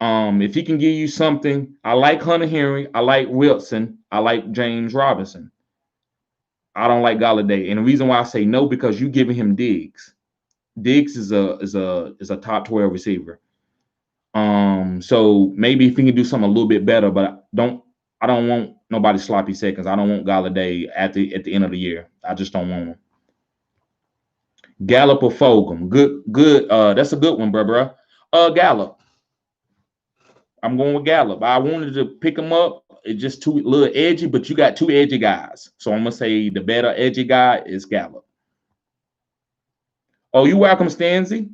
If he can give you something, I like Hunter Henry, I like Wilson, I like James Robinson. I don't like Galladay, and the reason why I say no, because you giving him Diggs. Diggs is a top 12 receiver. So maybe if he can do something a little bit better, but I don't want nobody sloppy seconds. I don't want Galladay at the end of the year. I just don't want him. Gallup or Fulgham. Good. That's a good one, bro. Gallup. I'm going with Gallup. I wanted to pick him up. It's just too little edgy, but you got 2 edgy guys. So I'm going to say the better edgy guy is Gallup. Oh, you welcome, Stanzi.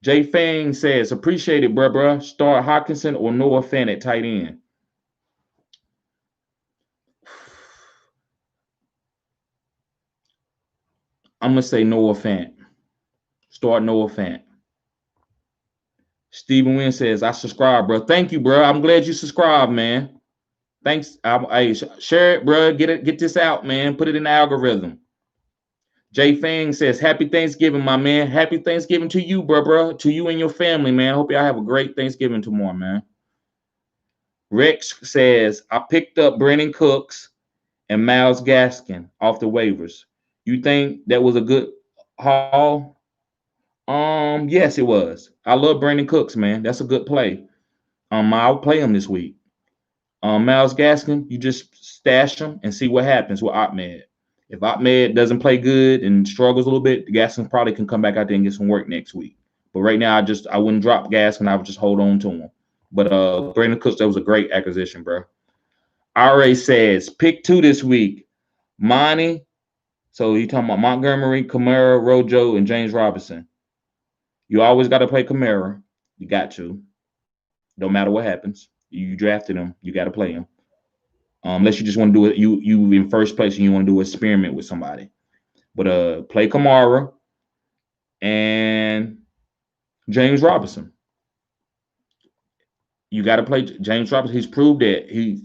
Jay Fang says, appreciate it, bruh. Start Hawkinson or Noah Fant at tight end. I'm going to say Noah Fant. Start Noah Fant. Stephen Wynn says, I subscribe, bro. Thank you, bro. I'm glad you subscribed, man. Thanks. Hey, share it, bro. Get this out, man. Put it in the algorithm. Jay Fang says, happy Thanksgiving, my man. Happy Thanksgiving to you, bro. To you and your family, man. Hope y'all have a great Thanksgiving tomorrow, man. Rex says, I picked up Brandon Cooks and Myles Gaskin off the waivers. You think that was a good haul? Yes, it was. I love Brandon Cooks, man. That's a good play. I'll play him this week. Miles Gaskin, you just stash him and see what happens with Ahmed. If Ahmed doesn't play good and struggles a little bit, Gaskin probably can come back out there and get some work next week. But right now, I wouldn't drop Gaskin. I would just hold on to him. But Brandon Cooks, that was a great acquisition, bro. RA says pick 2 this week. Monty. So you talking about Montgomery, Kamara, Rojo, and James Robinson. You always got to play Kamara. You got to. No matter what happens. You drafted him. You got to play him. Unless you just want to do it, you in first place and you want to do an experiment with somebody. But play Kamara and James Robinson. You got to play James Robinson. He's proved that he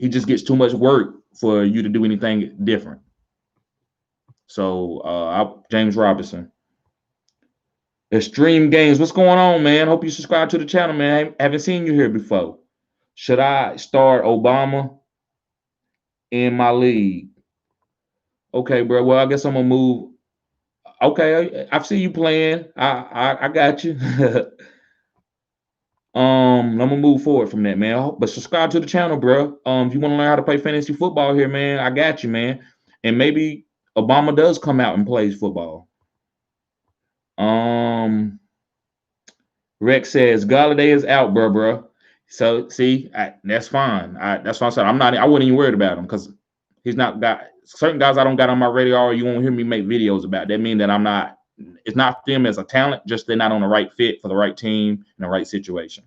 just gets too much work for you to do anything different. So James Robinson. Extreme Games, what's going on, man? Hope you subscribe to the channel, man. I haven't seen you here before. Should I start Obama in my league? Okay, bro. Well, I guess I'm gonna move. Okay, I see you playing. I got you. I'm gonna move forward from that, man. But subscribe to the channel, bro. If you want to learn how to play fantasy football here, man, I got you, man. And maybe Obama does come out and plays football. Rex says Galladay is out, bro. So see, that's fine. That's why I said I wouldn't even worried about him because he's not got certain guys I don't got on my radar. You won't hear me make videos about. That mean that I'm not. It's not them as a talent, just they're not on the right fit for the right team in the right situation.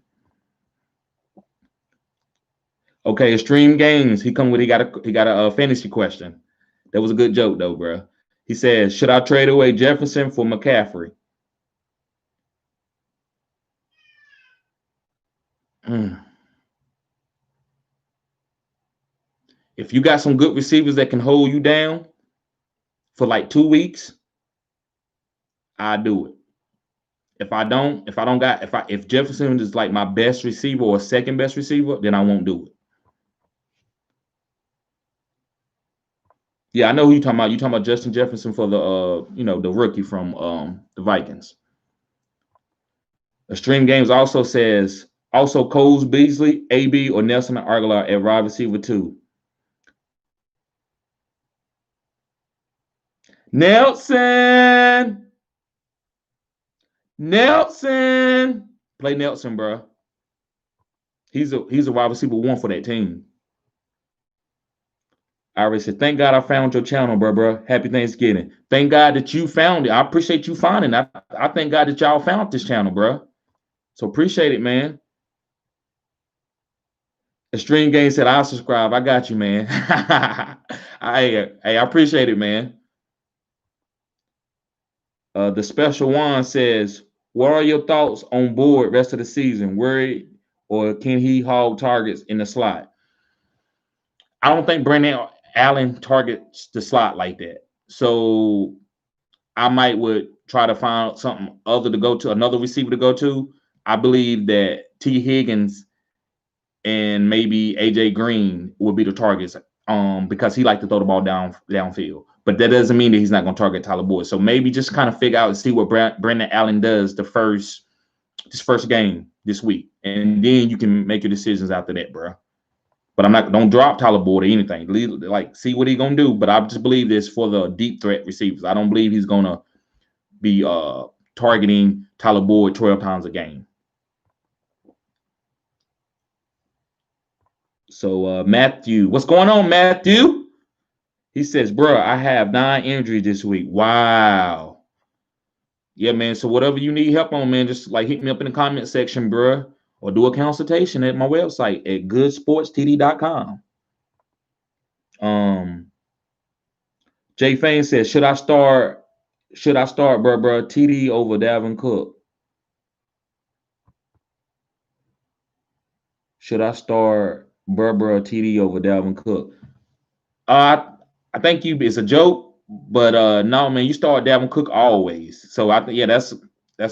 Okay, Extreme Games. He got a fantasy question. That was a good joke though, bro. He says, should I trade away Jefferson for McCaffrey? If you got some good receivers that can hold you down for like 2 weeks, I do it. If Jefferson is like my best receiver or second best receiver, then I won't do it. Yeah, I know who you're talking about. You're talking about Justin Jefferson for the the rookie from the Vikings. Extreme Games also says Coles Beasley, AB, or Nelson Aguilar at wide receiver 2. Nelson. Play Nelson, bro. He's a wide receiver 1 for that team. I already said, thank God I found your channel, bro. Happy Thanksgiving. Thank God that you found it. I appreciate you finding it. I thank God that y'all found this channel, bro. So appreciate it, man. Extreme Game said, I'll subscribe. I got you, man. I appreciate it, man. The special one says, what are your thoughts on Board rest of the season? Worried or can he hog targets in the slot? I don't think Brandon Allen targets the slot like that. So I would try to find something other to go to, another receiver to go to. I believe that T. Higgins and maybe AJ Green would be the targets because he likes to throw the ball downfield. But that doesn't mean that he's not going to target Tyler Boyd. So maybe just kind of figure out and see what Brandon Allen does this first game this week. And then you can make your decisions after that, bro. But don't drop Tyler Boyd or anything. See what he's going to do. But I just believe this for the deep threat receivers. I don't believe he's going to be targeting Tyler Boyd 12 times a game. So Matthew, what's going on, Matthew? He says, bro, I have 9 injuries this week. Wow. Yeah, man. So whatever you need help on, man, just hit me up in the comment section, bro, or do a consultation at my website at goodsportstd.com. Jay Fain says, should I start, bro, TD over Dalvin Cook? Should I start bro, TD over Dalvin Cook? I think it's a joke, but no, man, you start Dalvin Cook always. So I think that's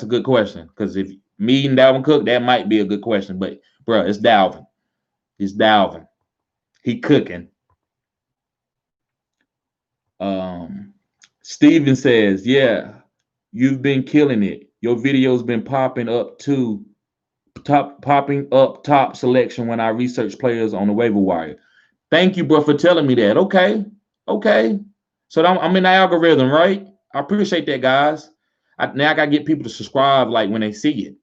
a good question because if me and Dalvin Cook, that might be a good question. But bro, it's Dalvin. He cooking. Steven says, yeah, you've been killing it. Your video's been popping up too. popping up top selection when I research players on the waiver wire. Thank you, bro, for telling me that. Okay, okay. So I'm in the algorithm, right? I appreciate that, guys. Now I gotta get people to subscribe, like when they see it.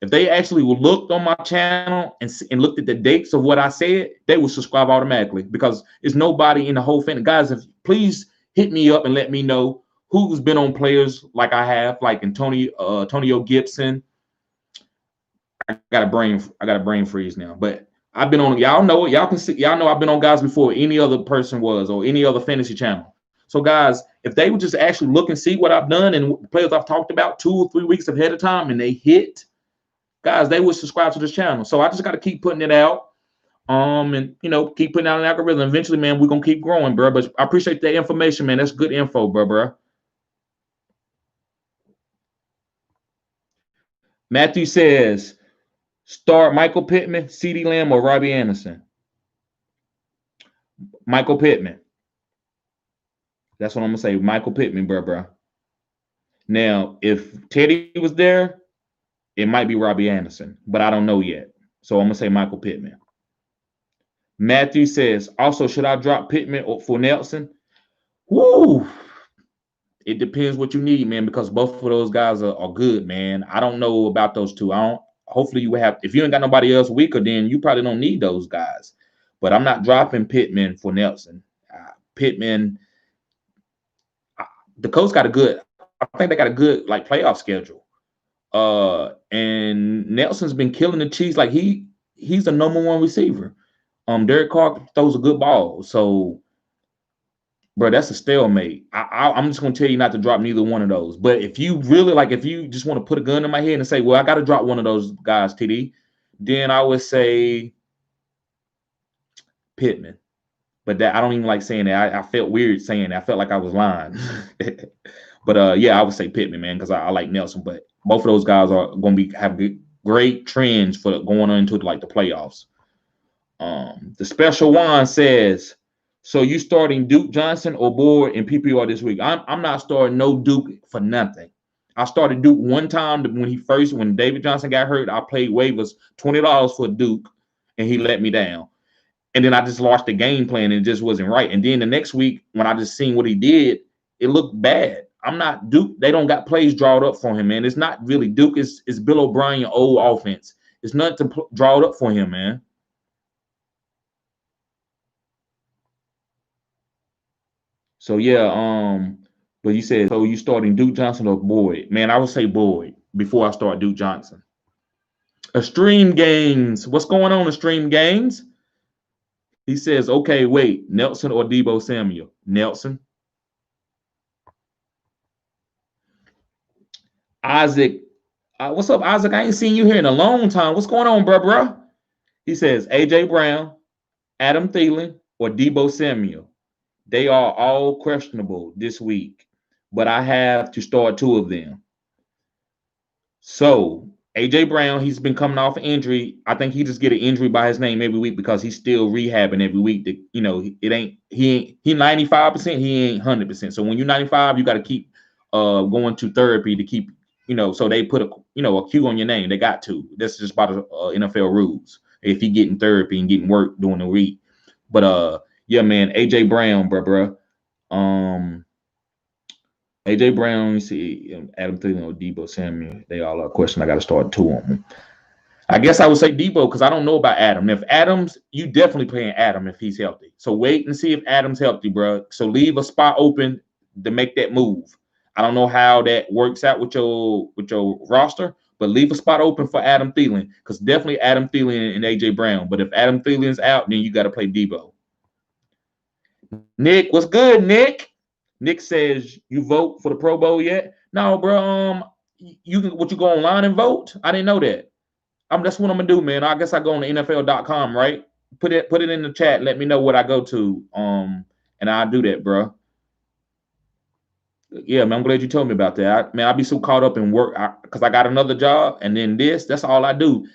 If they actually looked on my channel and looked at the dates of what I said, they will subscribe automatically because it's nobody in the whole fan. Guys, please hit me up and let me know who's been on players like I have, like Antonio Gibson. I got a brain freeze now, but I've been on. Y'all know it. Y'all can see. Y'all know I've been on guys before any other person was or any other fantasy channel. So guys, if they would just actually look and see what I've done and players I've talked about 2 or 3 weeks ahead of time, and they hit, guys, they would subscribe to this channel. So I just got to keep putting it out. And keep putting out an algorithm. Eventually, man, we're gonna keep growing, bro. But I appreciate that information, man. That's good info, bro. Matthew says, start Michael Pittman, CeeDee Lamb, or Robbie Anderson. Michael Pittman. That's what I'm gonna say. Michael Pittman, bro. Now, if Teddy was there, it might be Robbie Anderson, but I don't know yet. So I'm gonna say Michael Pittman. Matthew says, also, should I drop Pittman for Nelson? Woo! It depends what you need, man, because both of those guys are good, man. I don't know about those two. I don't. Hopefully, you have. If you ain't got nobody else weaker, then you probably don't need those guys. But I'm not dropping Pittman for Nelson. Pittman, the Colts got a good. I think they got a good playoff schedule. And Nelson's been killing the Chiefs. Like he's the number one receiver. Derek Carr throws a good ball. So, bro, that's a stalemate. I'm just gonna tell you not to drop neither one of those. But if you really if you just want to put a gun in my head and say, well, I got to drop one of those guys, TD, then I would say Pittman. But that I don't even like saying that. I felt weird saying that. I felt like I was lying. But yeah, I would say Pittman, man, because I like Nelson. But both of those guys are going to have great trends for going into the playoffs. The special one says, so you starting Duke Johnson or Boyd in PPR this week? I'm not starting no Duke for nothing. I started Duke one time when David Johnson got hurt. I played waivers $20 for Duke, and he let me down. And then I just lost the game plan and it just wasn't right. And then the next week, when I just seen what he did, it looked bad. I'm not Duke. They don't got plays drawn up for him, man. It's not really Duke. It's Bill O'Brien old offense. It's nothing to draw it up for him, man. So yeah, but you said, so you starting Duke Johnson or Boyd? Man, I would say Boyd before I start Duke Johnson. Extreme Games. What's going on, Extreme Games? He says, okay, wait, Nelson or Deebo Samuel? Nelson. Isaac. What's up, Isaac? I ain't seen you here in a long time. What's going on, bro? He says, A.J. Brown, Adam Thielen, or Deebo Samuel. They are all questionable this week, but I have to start 2 of them. So A.J. Brown, he's been coming off an injury. I think he just get an injury by his name every week because he's still rehabbing every week. He 95%, he ain't 100%. So when you're 95, you got to keep going to therapy to keep, so they put a Q on your name. They got to. That's just by the NFL rules. If he getting therapy and getting work during the week. But yeah, man, A.J. Brown, bro. A.J. Brown, you see, Adam Thielen or Deebo Samuel, they all are a question. I got to start 2 on them. I guess I would say Deebo because I don't know about Adam. If Adams, you definitely playing Adam if he's healthy. So wait and see if Adam's healthy, bro. So leave a spot open to make that move. I don't know how that works out with your roster, but leave a spot open for Adam Thielen because definitely Adam Thielen and A.J. Brown. But if Adam Thielen's out, then you got to play Deebo. Nick, what's good, Nick? Nick says, you vote for the Pro Bowl yet? No, bro. You go online and vote? I didn't know that. That's what I'm gonna do, man. I guess I go on the NFL.com, right? Put it in the chat. Let me know what I go to. And I'll do that, bro. Yeah, man. I'm glad you told me about that. I'll be so caught up in work because I got another job, and then that's all I do.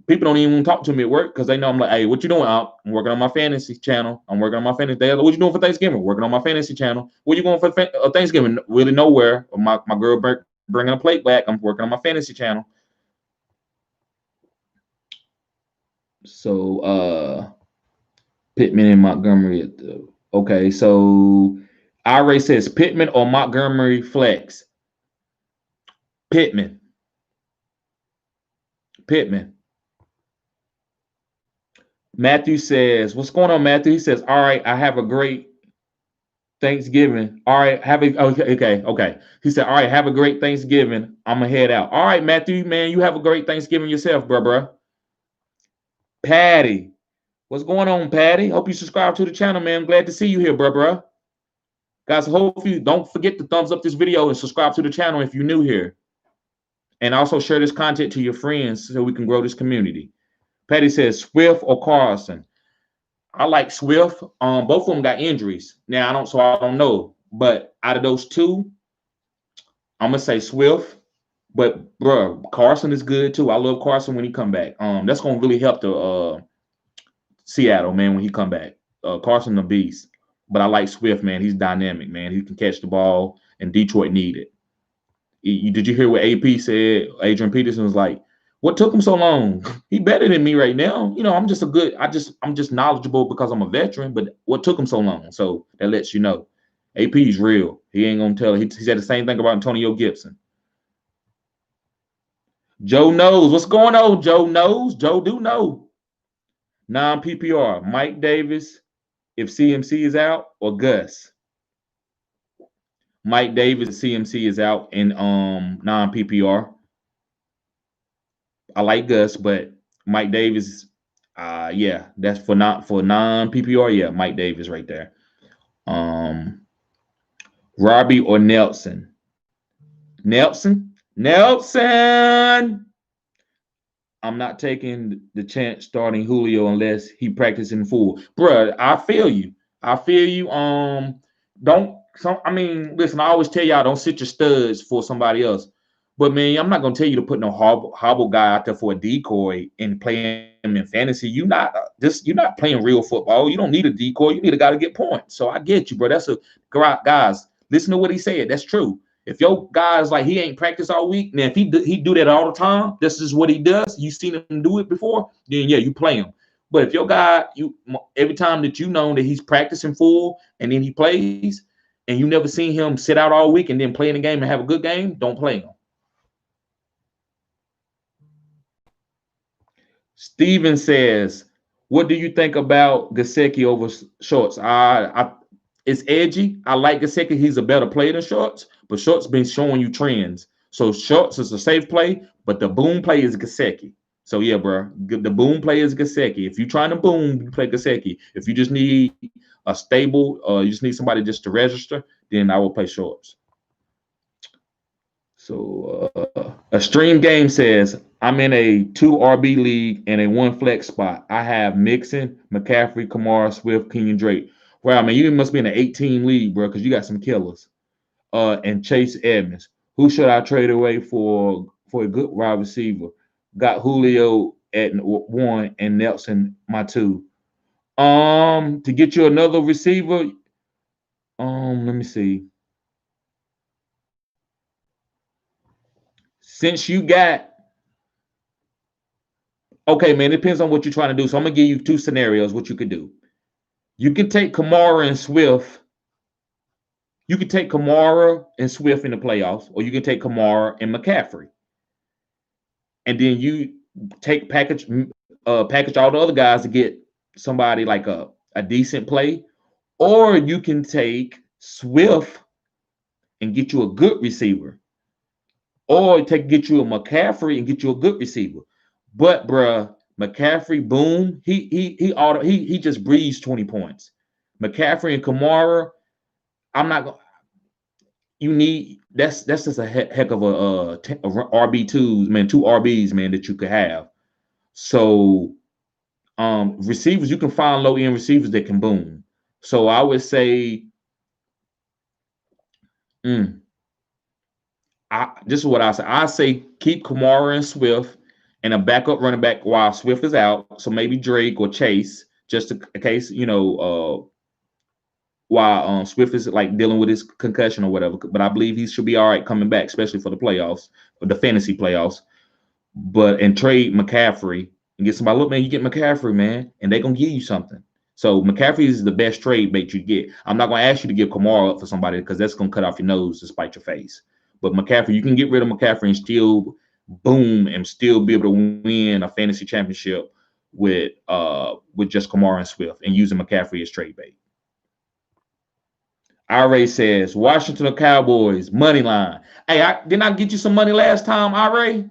People don't even talk to me at work because they know I'm like, hey, what you doing? I'm working on my fantasy channel. I'm working on my fantasy. What you doing for Thanksgiving? Working on my fantasy channel. Where you going for Thanksgiving? Really nowhere. My girl bringing a plate back. I'm working on my fantasy channel. So Pittman and Montgomery at the okay. So Ira says Pittman or Montgomery flex. Pittman. Pittman. Matthew says, what's going on, Matthew? He says, all right, I have a great Thanksgiving. All right, okay. He said, all right, have a great Thanksgiving. I'm gonna head out. All right, Matthew, man, you have a great Thanksgiving yourself, bro. Patty, what's going on, Patty? Hope you subscribe to the channel, man. Glad to see you here, bro. Guys, hope you don't forget to thumbs up this video and subscribe to the channel if you're new here. And also share this content to your friends so we can grow this community. Patty says, Swift or Carlson? I like Swift. Both of them got injuries. Now I don't know. But out of those two, I'm gonna say Swift. But bro, Carson is good too. I love Carson when he come back. That's gonna really help the Seattle, man, when he come back. Carson the beast. But I like Swift, man. He's dynamic, man. He can catch the ball, and Detroit need it. Did you hear what AP said? Adrian Peterson was like, "What took him so long? He better than me right now. You know, I'm just knowledgeable because I'm a veteran. But what took him so long? So that lets you know, AP's real. He ain't gonna tell. He said the same thing about Antonio Gibson. Joe knows what's going on. Joe knows. Joe do know. Non-PPR. Mike Davis, if CMC is out, or Gus. Mike Davis, CMC is out in non-PPR. I like Gus, but Mike Davis, yeah, that's for non-PPR. Yeah, Mike Davis right there. Robbie or Nelson? Nelson. I'm not taking the chance starting Julio unless he practices in full. Bruh, I feel you. Listen, I always tell y'all don't sit your studs for somebody else. But man, I'm not gonna tell you to put no hobble guy out there for a decoy and play him in fantasy. You're not playing real football. You don't need a decoy. You need a guy to get points. So I get you, bro. That's a guys. Listen to what he said. That's true. If your guy's like he ain't practiced all week, now if he do that all the time, this is what he does. You seen him do it before, then yeah, you play him. But if your guy, every time that you know that he's practicing full and then he plays, and you never seen him sit out all week and then play in the game and have a good game, don't play him. Steven says, what do you think about Gesicki over Shorts? It's edgy. I like Gesicki. He's a better player than Shorts, but Shorts been showing you trends. So Shorts is a safe play, but the boom play is Gesicki. So yeah, bro, the boom play is Gesicki. If you're trying to boom, you play Gesicki. If you just need a stable, you just need somebody just to register, then I will play Shorts. So a stream game says, I'm in a 2 RB league and a 1 flex spot. I have Mixon, McCaffrey, Kamara, Swift, Kenyon Drake. Wow, man, you must be in an 18 league, bro, because you got some killers. And Chase Edmonds. Who should I trade away for a good wide receiver? Got Julio at 1 and Nelson my 2. To get you another receiver, let me see. Since you got okay, man, it depends on what you're trying to do. So I'm gonna give you 2 scenarios what you could do. You can take Kamara and Swift. You can take Kamara and Swift in the playoffs, or you can take Kamara and McCaffrey. And then you take package all the other guys to get somebody like a decent play, or you can take Swift and get you a good receiver, or get you a McCaffrey and get you a good receiver. But bruh, McCaffrey, boom, he just breezed 20 points. McCaffrey and Kamara, I'm not gonna. You need that's just a heck of a RB2s, man, 2 RBs, man, that you could have. So receivers, you can find low end receivers that can boom. So I would say, this is what I say. I say keep Kamara and Swift and a backup running back while Swift is out. So maybe Drake or Chase, just in case, while Swift is like dealing with his concussion or whatever. But I believe he should be all right coming back, especially for the playoffs, or the fantasy playoffs. And trade McCaffrey and get somebody. Look, man, you get McCaffrey, man, and they're gonna give you something. So McCaffrey is the best trade bait you get. I'm not gonna ask you to give Kamara up for somebody because that's gonna cut off your nose to spite your face. But McCaffrey, you can get rid of McCaffrey and still boom and still be able to win a fantasy championship with just Kamara and Swift and using McCaffrey as trade bait. RA says Washington Cowboys money line. Hey, didn't I get you some money last time, RA?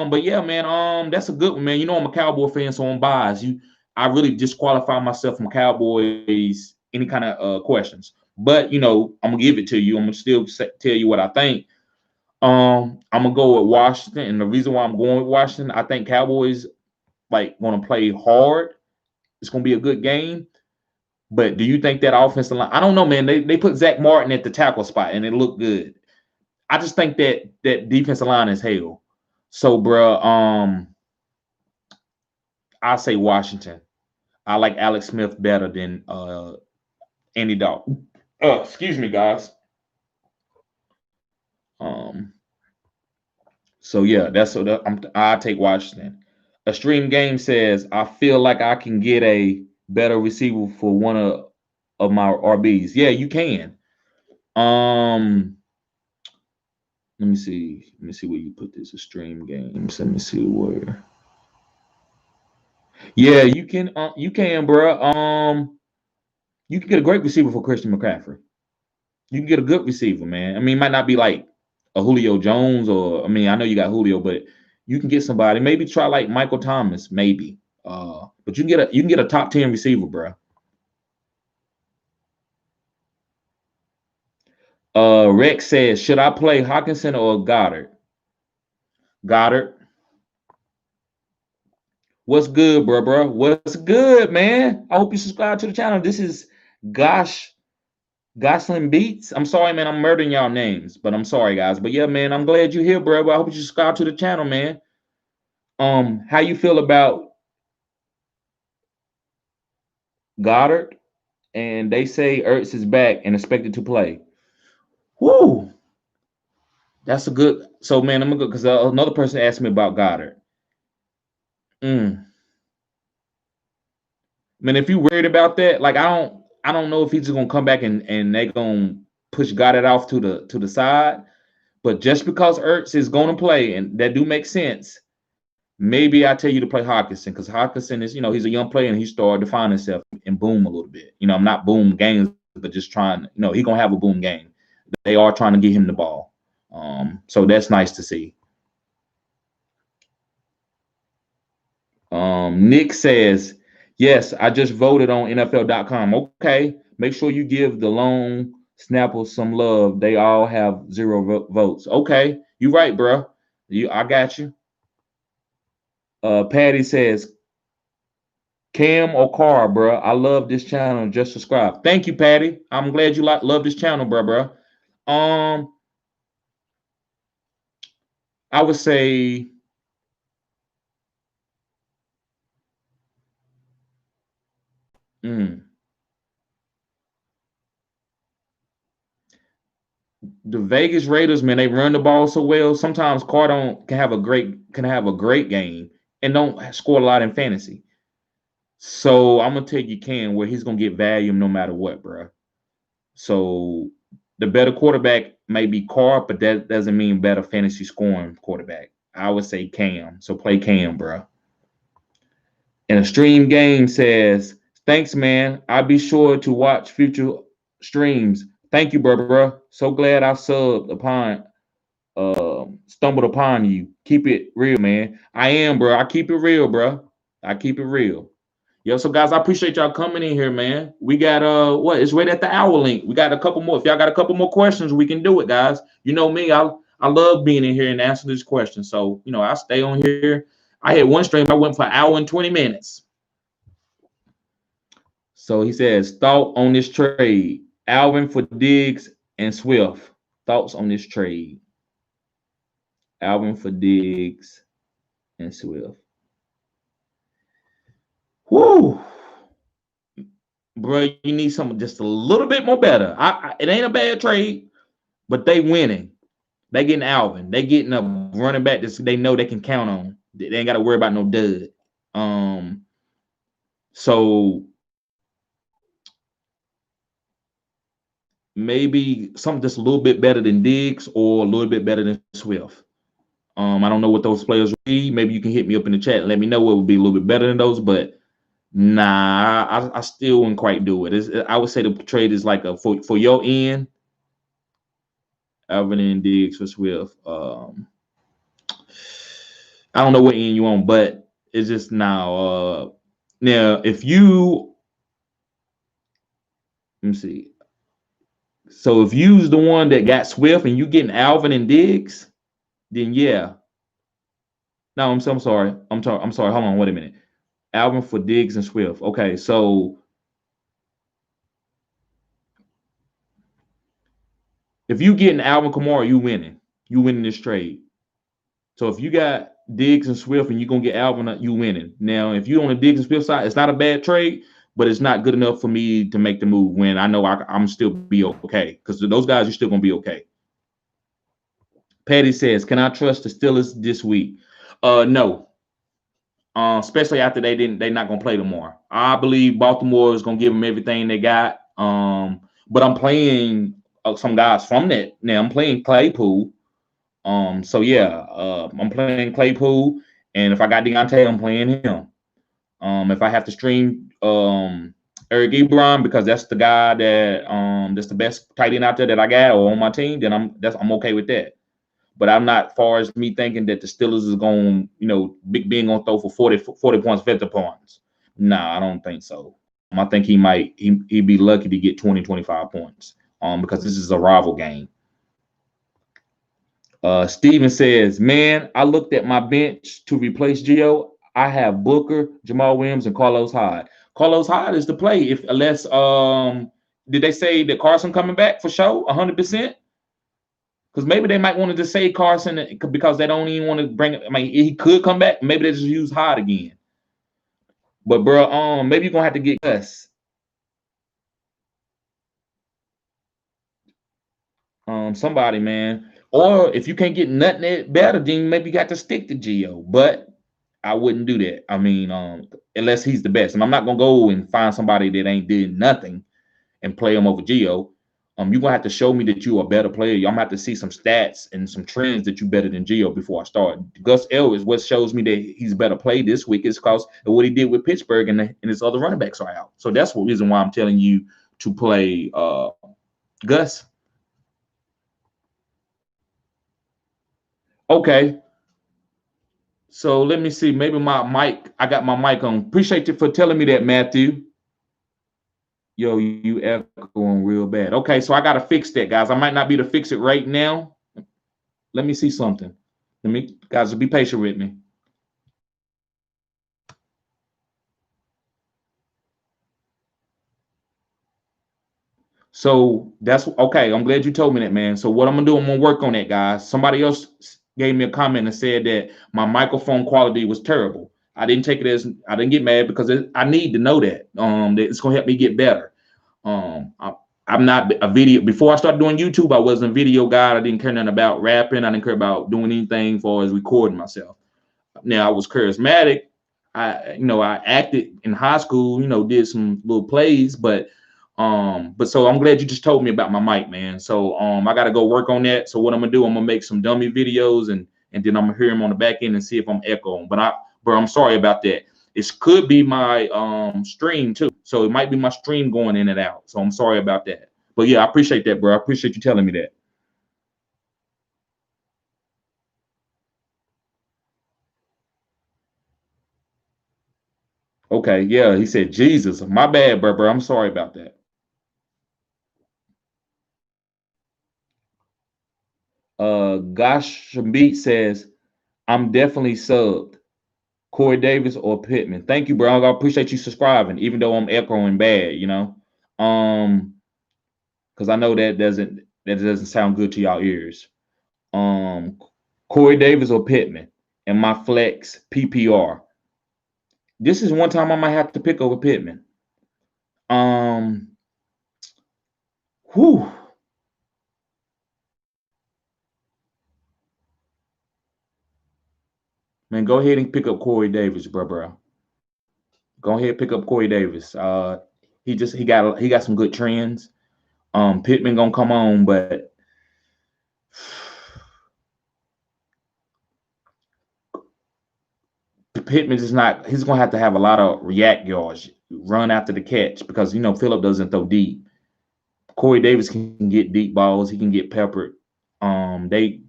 But yeah, man, that's a good one, man. You know I'm a Cowboy fan, so I'm biased. I really disqualify myself from Cowboys any kind of questions. But you know, I'm gonna give it to you. I'm gonna still tell you what I think. I'm gonna go with Washington, and the reason why I'm going with Washington, I think Cowboys like gonna play hard. It's gonna be a good game. But do you think that offensive line? I don't know, man. They put Zach Martin at the tackle spot, and it looked good. I just think that defensive line is hell. So, bro, I say Washington. I like Alex Smith better than Andy Dalton. Excuse me, guys. So yeah, that's what I take Washington. A stream game says I feel like I can get a better receiver for one of my RBs. Yeah, you can. Let me see. Let me see where you put this. A stream games. Let me see where. Yeah, you can. You can, bro. You can get a great receiver for Christian McCaffrey. You can get a good receiver, man. I mean, it might not be like a Julio Jones, or I mean, I know you got Julio, but you can get somebody. Maybe try like Michael Thomas, maybe. But you can get a top 10 receiver, bro. Rex says, should I play Hawkinson or Goddard? Goddard. What's good, bro? What's good, man? I hope you subscribe to the channel. This is Gosling Beats. I'm sorry, man. I'm murdering y'all names, but I'm sorry, guys. But yeah, man, I'm glad you're here, bro. I hope you subscribe to the channel, man. How you feel about Goddard? And they say Ertz is back and expected to play. Woo! That's a good. So, man, I'm gonna go because another person asked me about Goddard. Man, if you worried about that, like I don't know if he's just gonna come back and they gonna push Goddard off to the side. But just because Ertz is gonna play, and that do make sense, maybe I tell you to play Hawkinson because Hawkinson is, he's a young player and he started to find himself and boom a little bit. I'm not boom games, but just trying. He gonna have a boom game. They are trying to get him the ball, so that's nice to see. Nick says, yes, I just voted on NFL.com. Okay, make sure you give the lone snappers some love. They all have 0 votes. Okay, you right, bro. I got you. Patty says, Cam or Carr, bro. I love this channel. Just subscribe. Thank you, Patty. I'm glad you love this channel, bro. I would say the Vegas Raiders, man, they run the ball so well. Sometimes Carr can have a great game and don't score a lot in fantasy. So I'm gonna take you Cam where he's gonna get value no matter what, bro. So the better quarterback may be Carr, but that doesn't mean better fantasy scoring quarterback. I would say Cam. So play Cam, bro. And a stream game says, thanks, man. I'll be sure to watch future streams. Thank you, bro. So glad I stumbled upon you. Keep it real, man. I am, bro. I keep it real, bro. I keep it real. Yo, so guys, I appreciate y'all coming in here, man. We got it's right at the hour link. We got a couple more. If y'all got a couple more questions, we can do it, guys. You know me, I love being in here and answering these questions. So, I stay on here. I had one stream, I went for an hour and 20 minutes. So he says, thought on this trade. Alvin for Diggs and Swift. Thoughts on this trade. Alvin for Diggs and Swift. Whoo. Bro, you need something just a little bit more better. It ain't a bad trade, but they winning. They getting Alvin. They getting a running back that they know they can count on. They ain't got to worry about no dud. So maybe something that's a little bit better than Diggs or a little bit better than Swift. I don't know what those players would be. Maybe you can hit me up in the chat and let me know what would be a little bit better than those. But nah, I still wouldn't quite do it. I would say the trade is like a for your end, Alvin and Diggs for Swift. I don't know what end you on, but it's just now. Now, if you let me see. So if you's the one that got Swift and you getting Alvin and Diggs, then yeah. No, I'm sorry. I'm sorry. Hold on, wait a minute. Alvin for Diggs and Swift. Okay, so if you getting Alvin Kamara, you winning. You winning this trade. So if you got Diggs and Swift and you're gonna get Alvin, you winning. Now, if you on the Diggs and Swift side, it's not a bad trade, but it's not good enough for me to make the move when I know I'm still be okay. Because those guys, you're still gonna be okay. Patty says, "Can I trust the Steelers this week?" No. Especially after they're not gonna play tomorrow. I believe Baltimore is gonna give them everything they got. But I'm playing some guys from that. Now I'm playing Claypool. So yeah, I'm playing Claypool, and if I got Deontay, I'm playing him. If I have to stream Eric Ebron because that's the guy that's the best tight end out there that I got or on my team, then I'm okay with that. But I'm not far as me thinking that the Steelers is going, Big Ben going to throw for 40 points, 50 points. Nah, I don't think so. I think he'd be lucky to get 20, 25 points because this is a rival game. Steven says, man, I looked at my bench to replace Gio. I have Booker, Jamal Williams, and Carlos Hyde. Carlos Hyde is the play unless did they say that Carson coming back for sure, 100%? Because maybe they might want to just say Carson because they don't even want to bring it. I mean, he could come back. Maybe they just use Hyde again. But bro, maybe you're gonna have to get Gus. Somebody, man. Or if you can't get nothing better, then maybe you got to stick to Gio. But I wouldn't do that. I mean, unless he's the best. And I'm not gonna go and find somebody that ain't did nothing and play him over Gio. You're gonna have to show me that you are a better player. I'm gonna have to see some stats and some trends that you better than Gio before I start. Gus Ellis, what shows me that he's better play this week is because of what he did with Pittsburgh and his other running backs are out. So that's the reason why I'm telling you to play Gus. Okay. So let me see. Maybe my mic, I got my mic on. Appreciate you for telling me that, Matthew. Yo, you echoing real bad. Okay, so I got to fix that, guys. I might not be able to fix it right now. Let me see something. Guys, be patient with me. So that's okay. I'm glad you told me that, man. So what I'm gonna do, I'm gonna work on that, guys. Somebody else gave me a comment and said that my microphone quality was terrible. I didn't take it as I didn't get mad because I need to know that that it's gonna help me get better. I'm not a video. Before I started doing YouTube, I wasn't a video guy. I didn't care nothing about rapping. I didn't care about doing anything for as recording myself. Now I was charismatic. I acted in high school. Did some little plays, but so I'm glad you just told me about my mic, man. So I got to go work on that. So what I'm gonna do, I'm gonna make some dummy videos and then I'm gonna hear him on the back end and see if I'm echoing. But I'm sorry about that. It could be my stream too. So it might be my stream going in and out. So I'm sorry about that. But yeah, I appreciate that, bro. I appreciate you telling me that. Okay, yeah, he said, Jesus, my bad, bro. I'm sorry about that. Gosh Beat says, I'm definitely subbed. Corey Davis or Pittman. Thank you, bro. I appreciate you subscribing, even though I'm echoing bad. Because I know that doesn't sound good to y'all ears. Corey Davis or Pittman and my flex PPR. This is one time I might have to pick over Pittman. Whew. Man, go ahead and pick up Corey Davis, bro. Go ahead and pick up Corey Davis. He got some good trends. Pittman gonna come on, but Pittman is not. He's gonna have to have a lot of react yards, run after the catch because Phillip doesn't throw deep. Corey Davis can get deep balls. He can get peppered. They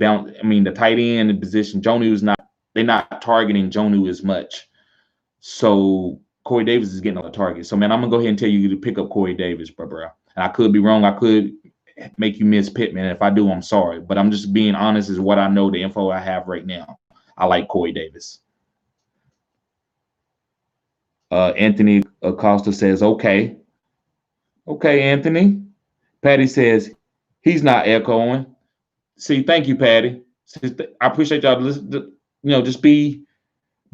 bounce. I mean, the tight end position, Jonnu is not. They're not targeting Jonnu as much. So Corey Davis is getting a target. So man, I'm gonna go ahead and tell you to pick up Corey Davis, bro. And I could be wrong. I could make you miss Pittman. If I do, I'm sorry. But I'm just being honest. Is what I know. The info I have right now. I like Corey Davis. Anthony Acosta says, okay. Okay, Anthony. Patty says, he's not echoing. See, thank you, Patty. I appreciate y'all. Just be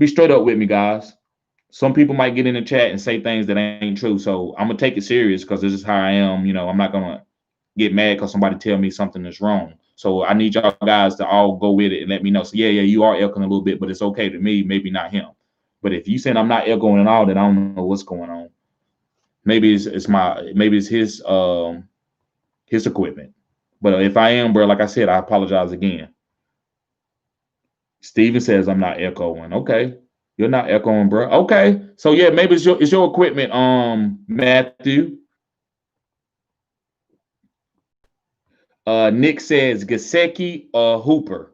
straight up with me, guys. Some people might get in the chat and say things that ain't true. So I'm going to take it serious because this is how I am. I'm not going to get mad because somebody tell me something is wrong. So I need y'all guys to all go with it and let me know. So, yeah, you are echoing a little bit, but it's okay to me, maybe not him. But if you saying I'm not echoing at all, then I don't know what's going on. Maybe it's his equipment. But if I am, bro, like I said, I apologize again. Steven says I'm not echoing. Okay. You're not echoing, bro. Okay. So yeah, maybe it's your equipment, Matthew. Nick says Gesicki or Hooper.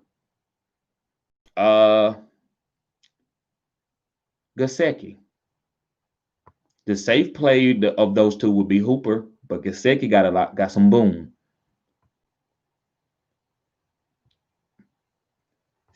Gesicki. The safe play of those two would be Hooper, but Gesicki got some boom.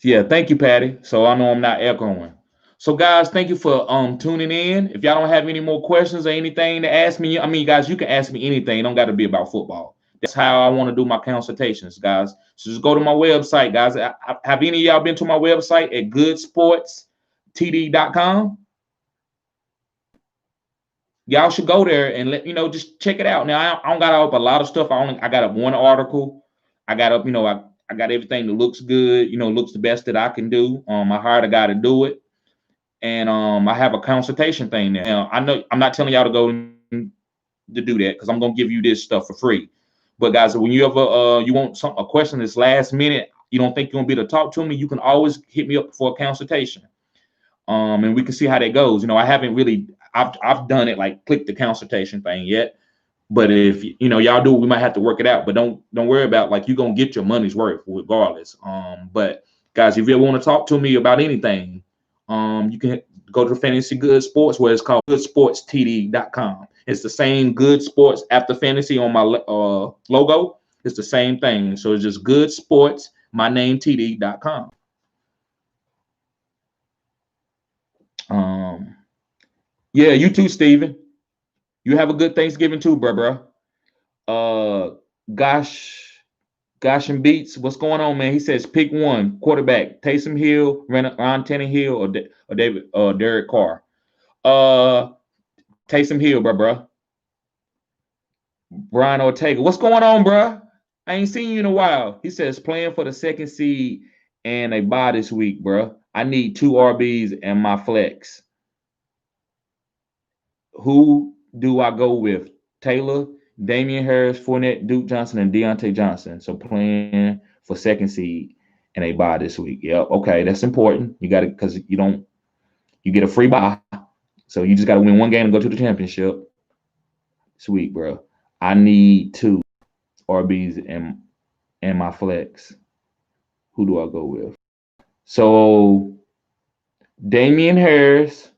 Yeah, thank you, Patty. So I know I'm not echoing. So guys, thank you for tuning in. If y'all don't have any more questions or anything to ask me, I mean, guys, you can ask me anything. It don't got to be about football. That's how I want to do my consultations, guys. So just go to my website, guys. Have any of y'all been to my website at goodsportstd.com? Y'all should go there and just check it out. Now I don't got up a lot of stuff. I got up one article. I got up, I got everything that looks good, looks the best that I can do. I hired a guy to do it. And I have a consultation thing there. Now, I know I'm not telling y'all to go to do that because I'm gonna give you this stuff for free. But guys, when you ever you want a question that's last minute, you don't think you're gonna be able to talk to me, you can always hit me up for a consultation. And we can see how that goes. I haven't really I've done it, like click the consultation thing yet. But if y'all do, we might have to work it out. But don't worry about, like, you're gonna get your money's worth regardless. But guys, if you want to talk to me about anything, you can go to Fantasy Good Sports, where it's called goodsportstd.com. It's the same Good Sports after fantasy on my logo. It's the same thing. So it's just Good Sports, my name, td.com. Yeah, you too, Steven. You have a good Thanksgiving too, bro. Gosh and Beats, what's going on, man? He says pick one quarterback: Taysom Hill, Ron Tannehill, or David Derek Carr. Taysom Hill, bro. Brian Ortega, what's going on, bro? I ain't seen you in a while. He says playing for the second seed and a bye this week, bro. I need 2 RBs and my flex. Who do I go with? Taylor, Damian Harris, Fournette, Duke Johnson, and Deontay Johnson. So playing for second seed and a bye this week. Yep. Okay, that's important. You got it, because you get a free bye. So you just got to win one game and go to the championship. Sweet, bro. I need 2 RBs and my flex. Who do I go with? So Damian Harris,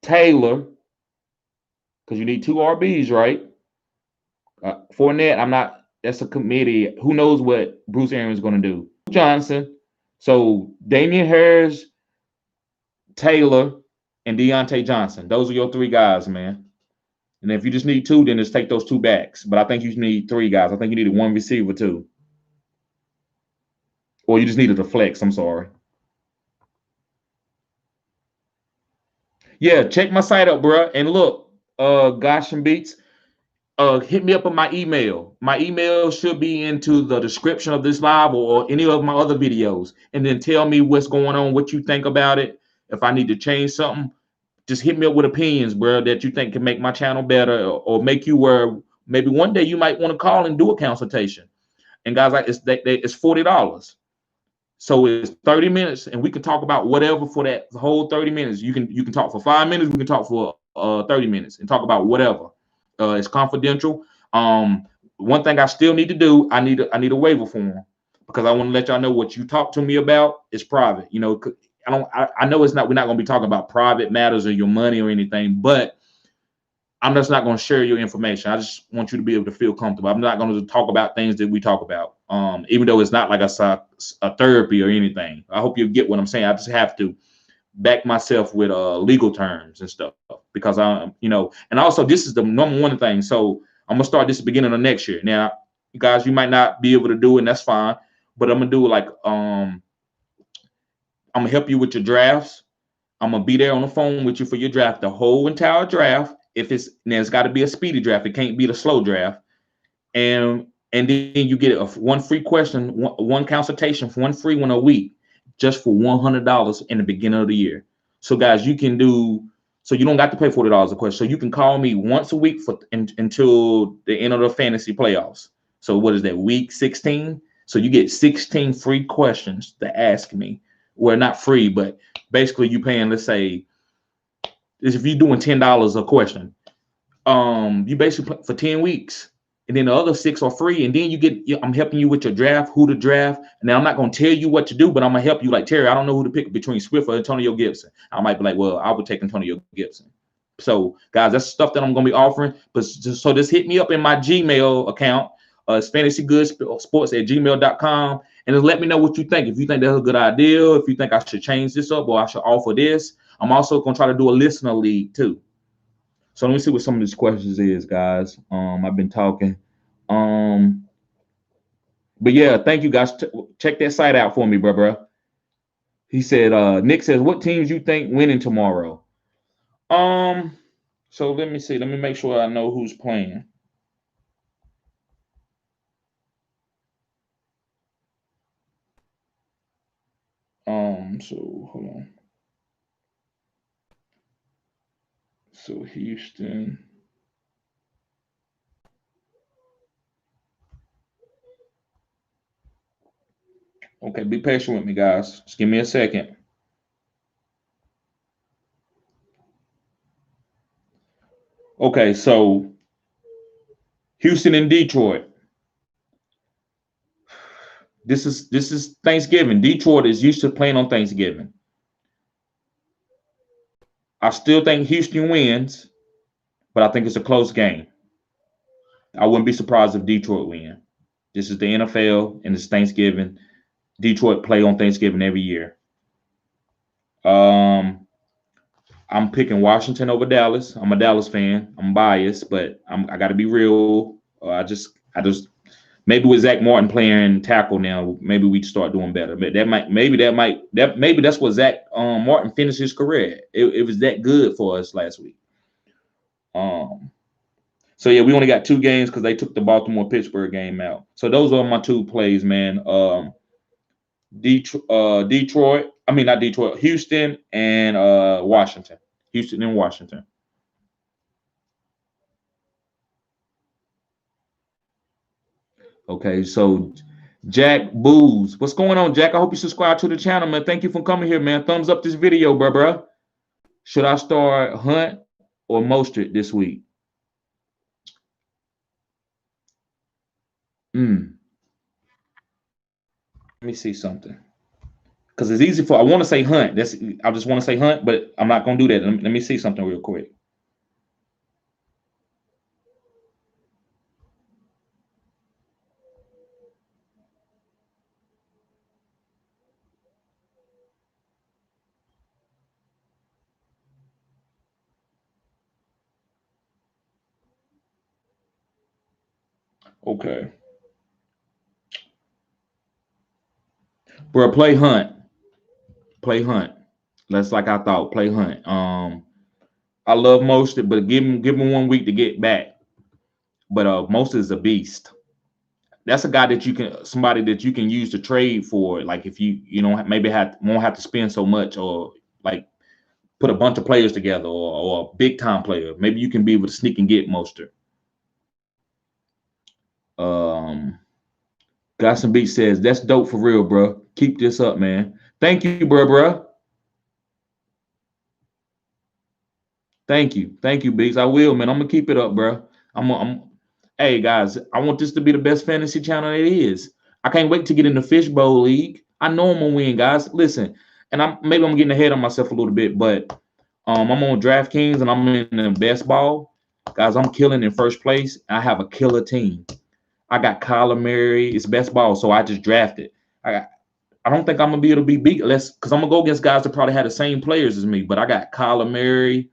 Taylor, because you need 2 RBs, right? Fournette, that's a committee. Who knows what Bruce Arians is going to do? Johnson. So Damian Harris, Taylor, and Deontay Johnson. Those are your 3 guys, man. And if you just need 2, then just take those 2 backs. But I think you need 3 guys. I think you needed 1 receiver too. Or you just needed a flex. I'm sorry. Yeah, check my site up, bro. And look, Gosh and Beats, hit me up on my email. My email should be into the description of this live or any of my other videos. And then tell me what's going on, what you think about it. If I need to change something, just hit me up with opinions, bro, that you think can make my channel better or make you where maybe one day you might want to call and do a consultation. And guys, like it's $40. So it's 30 minutes, and we can talk about whatever for that whole 30 minutes. You can talk for 5 minutes, we can talk for 30 minutes and talk about whatever. It's confidential. One thing I still need to do, I need a waiver form because I want to let y'all know what you talk to me about is private. You know, I know we're not going to be talking about private matters or your money or anything, but I'm just not going to share your information. I just want you to be able to feel comfortable. I'm not going to talk about things that we talk about, even though it's not like a therapy or anything. I hope you get what I'm saying. I just have to back myself with legal terms and stuff because and also this is the number one thing. So I'm gonna start this at the beginning of next year. Now, you guys, you might not be able to do it, and that's fine. But I'm gonna do like I'm gonna help you with your drafts. I'm gonna be there on the phone with you for your draft, the whole entire draft. If it's got to be a speedy draft, it can't be the slow draft. And then you get one free question, one consultation for one free one a week, just for $100 in the beginning of the year. So guys, you don't got to pay $40 a question. So you can call me once a week until the end of the fantasy playoffs. So what is that, week 16? So you get 16 free questions to ask me. Well, not free, but basically you paying, let's say, if you're doing $10 a question, you basically for 10 weeks. And then the other 6 are free. And then I'm helping you with your draft, who to draft. Now, I'm not going to tell you what to do, but I'm going to help you. Like, Terry, I don't know who to pick between Swift or Antonio Gibson. I might be like, well, I would take Antonio Gibson. So, guys, that's stuff that I'm going to be offering. But just hit me up in my Gmail account. It's FantasyGoodeSports@gmail.com. And just let me know what you think. If you think that's a good idea, if you think I should change this up or I should offer this. I'm also going to try to do a listener league, too. So let me see what some of these questions is, guys. I've been talking. But yeah, thank you guys. Check that site out for me, bro. He said, Nick says, what teams you think winning tomorrow? So let me see. Let me make sure I know who's playing. So hold on. So Houston. Okay, be patient with me, guys. Just give me a second. Okay, so Houston and Detroit. This is Thanksgiving. Detroit is used to playing on Thanksgiving. I still think Houston wins, but I think it's a close game. I wouldn't be surprised if Detroit win. This is the NFL and it's Thanksgiving. Detroit play on Thanksgiving every year. I'm picking Washington over Dallas. I'm a Dallas fan. I'm biased, but I got to be real. I just maybe with Zach Martin playing tackle now, maybe we start doing better. But maybe that's what Zach Martin finished his career. It was that good for us last week. So yeah, we only got 2 games because they took the Baltimore-Pittsburgh game out. So those are my 2 plays, man. Detroit. I mean, not Detroit. Houston and Washington. Houston and Washington. Okay, so Jack Booz. What's going on, Jack? I hope you subscribe to the channel, man. Thank you for coming here, man. Thumbs up this video, bro. Should I start Hunt or Mostert this week? Let me see something. Because it's easy I want to say Hunt. I just want to say Hunt, but I'm not going to do that. Let me see something real quick. Okay. Bro, play Hunt. Play Hunt. That's like I thought. Play Hunt. I love Mostert, but give him 1 week to get back. But Mostert is a beast. That's a guy that somebody that you can use to trade for. Like if you know maybe won't have to spend so much, or like put a bunch of players together, or a big time player. Maybe you can be able to sneak and get Mostert. Um, Got some beat says that's dope for real, bro. Keep this up, man. Thank you, bro. Thank you, Beats. I will, man. I'm gonna keep it up, bro. I'm. Hey guys, I want this to be the best fantasy channel it is. I can't wait to get in the fishbowl league. I know I'm gonna win, guys. Listen, and I'm getting ahead of myself a little bit, but I'm on DraftKings and I'm in the best ball. Guys, I'm killing in first place. I have a killer team. I got Kyler Murray. It's best ball, so I just drafted. I don't think I'm gonna be able to be beat less because I'm gonna go against guys that probably had the same players as me. But I got Kyler Murray,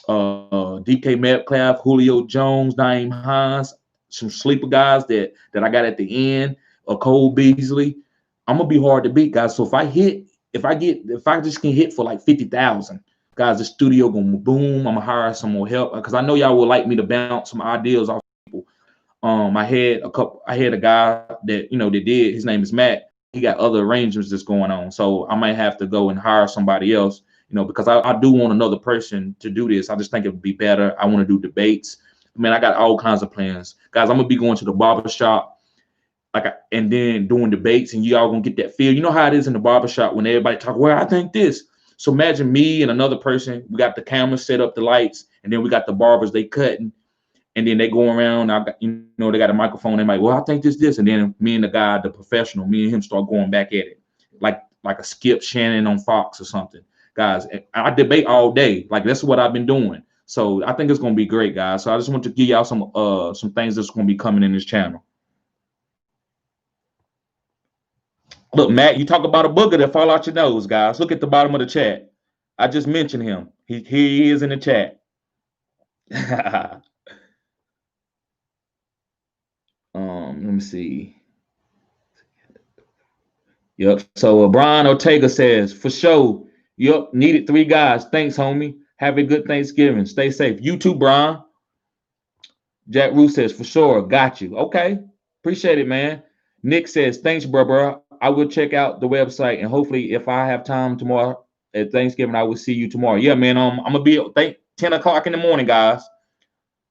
DK Metcalf, Julio Jones, Naeem Hines, some sleeper guys that I got at the end, Cole Beasley. I'm gonna be hard to beat, guys. So if I just can hit for like 50,000, guys, the studio gonna boom. I'm gonna hire some more help because I know y'all would like me to bounce some ideas off people. I had a guy that did. His name is Matt. He got other arrangements that's going on, so I might have to go and hire somebody else. Because I do want another person to do this. I just think it would be better. I want to do debates. Man, I got all kinds of plans, guys. I'm gonna be going to the barber shop, and then doing debates, and y'all gonna get that feel. You know how it is in the barber shop when everybody talk. Well, I think this. So imagine me and another person. We got the camera set up, the lights, and then we got the barbers. They cutting. And then they go around. They got a microphone. They're like, well, I think this. And then me and the guy, the professional, me and him start going back at it, like a Skip Shannon on Fox or something. Guys, I debate all day. Like that's what I've been doing. So I think it's gonna be great, guys. So I just want to give y'all some things that's gonna be coming in this channel. Look, Matt, you talk about a booger that fall out your nose, guys. Look at the bottom of the chat. I just mentioned him. He is in the chat. Let me see. Yep. So Brian Ortega says, for sure. Yep. Needed 3 guys. Thanks, homie. Have a good Thanksgiving. Stay safe. You too, Brian. Jack Root says, for sure. Got you. Okay. Appreciate it, man. Nick says, thanks, bro. I will check out the website, and hopefully if I have time tomorrow at Thanksgiving, I will see you tomorrow. Yeah, man. I'm gonna be at 10 o'clock in the morning, guys.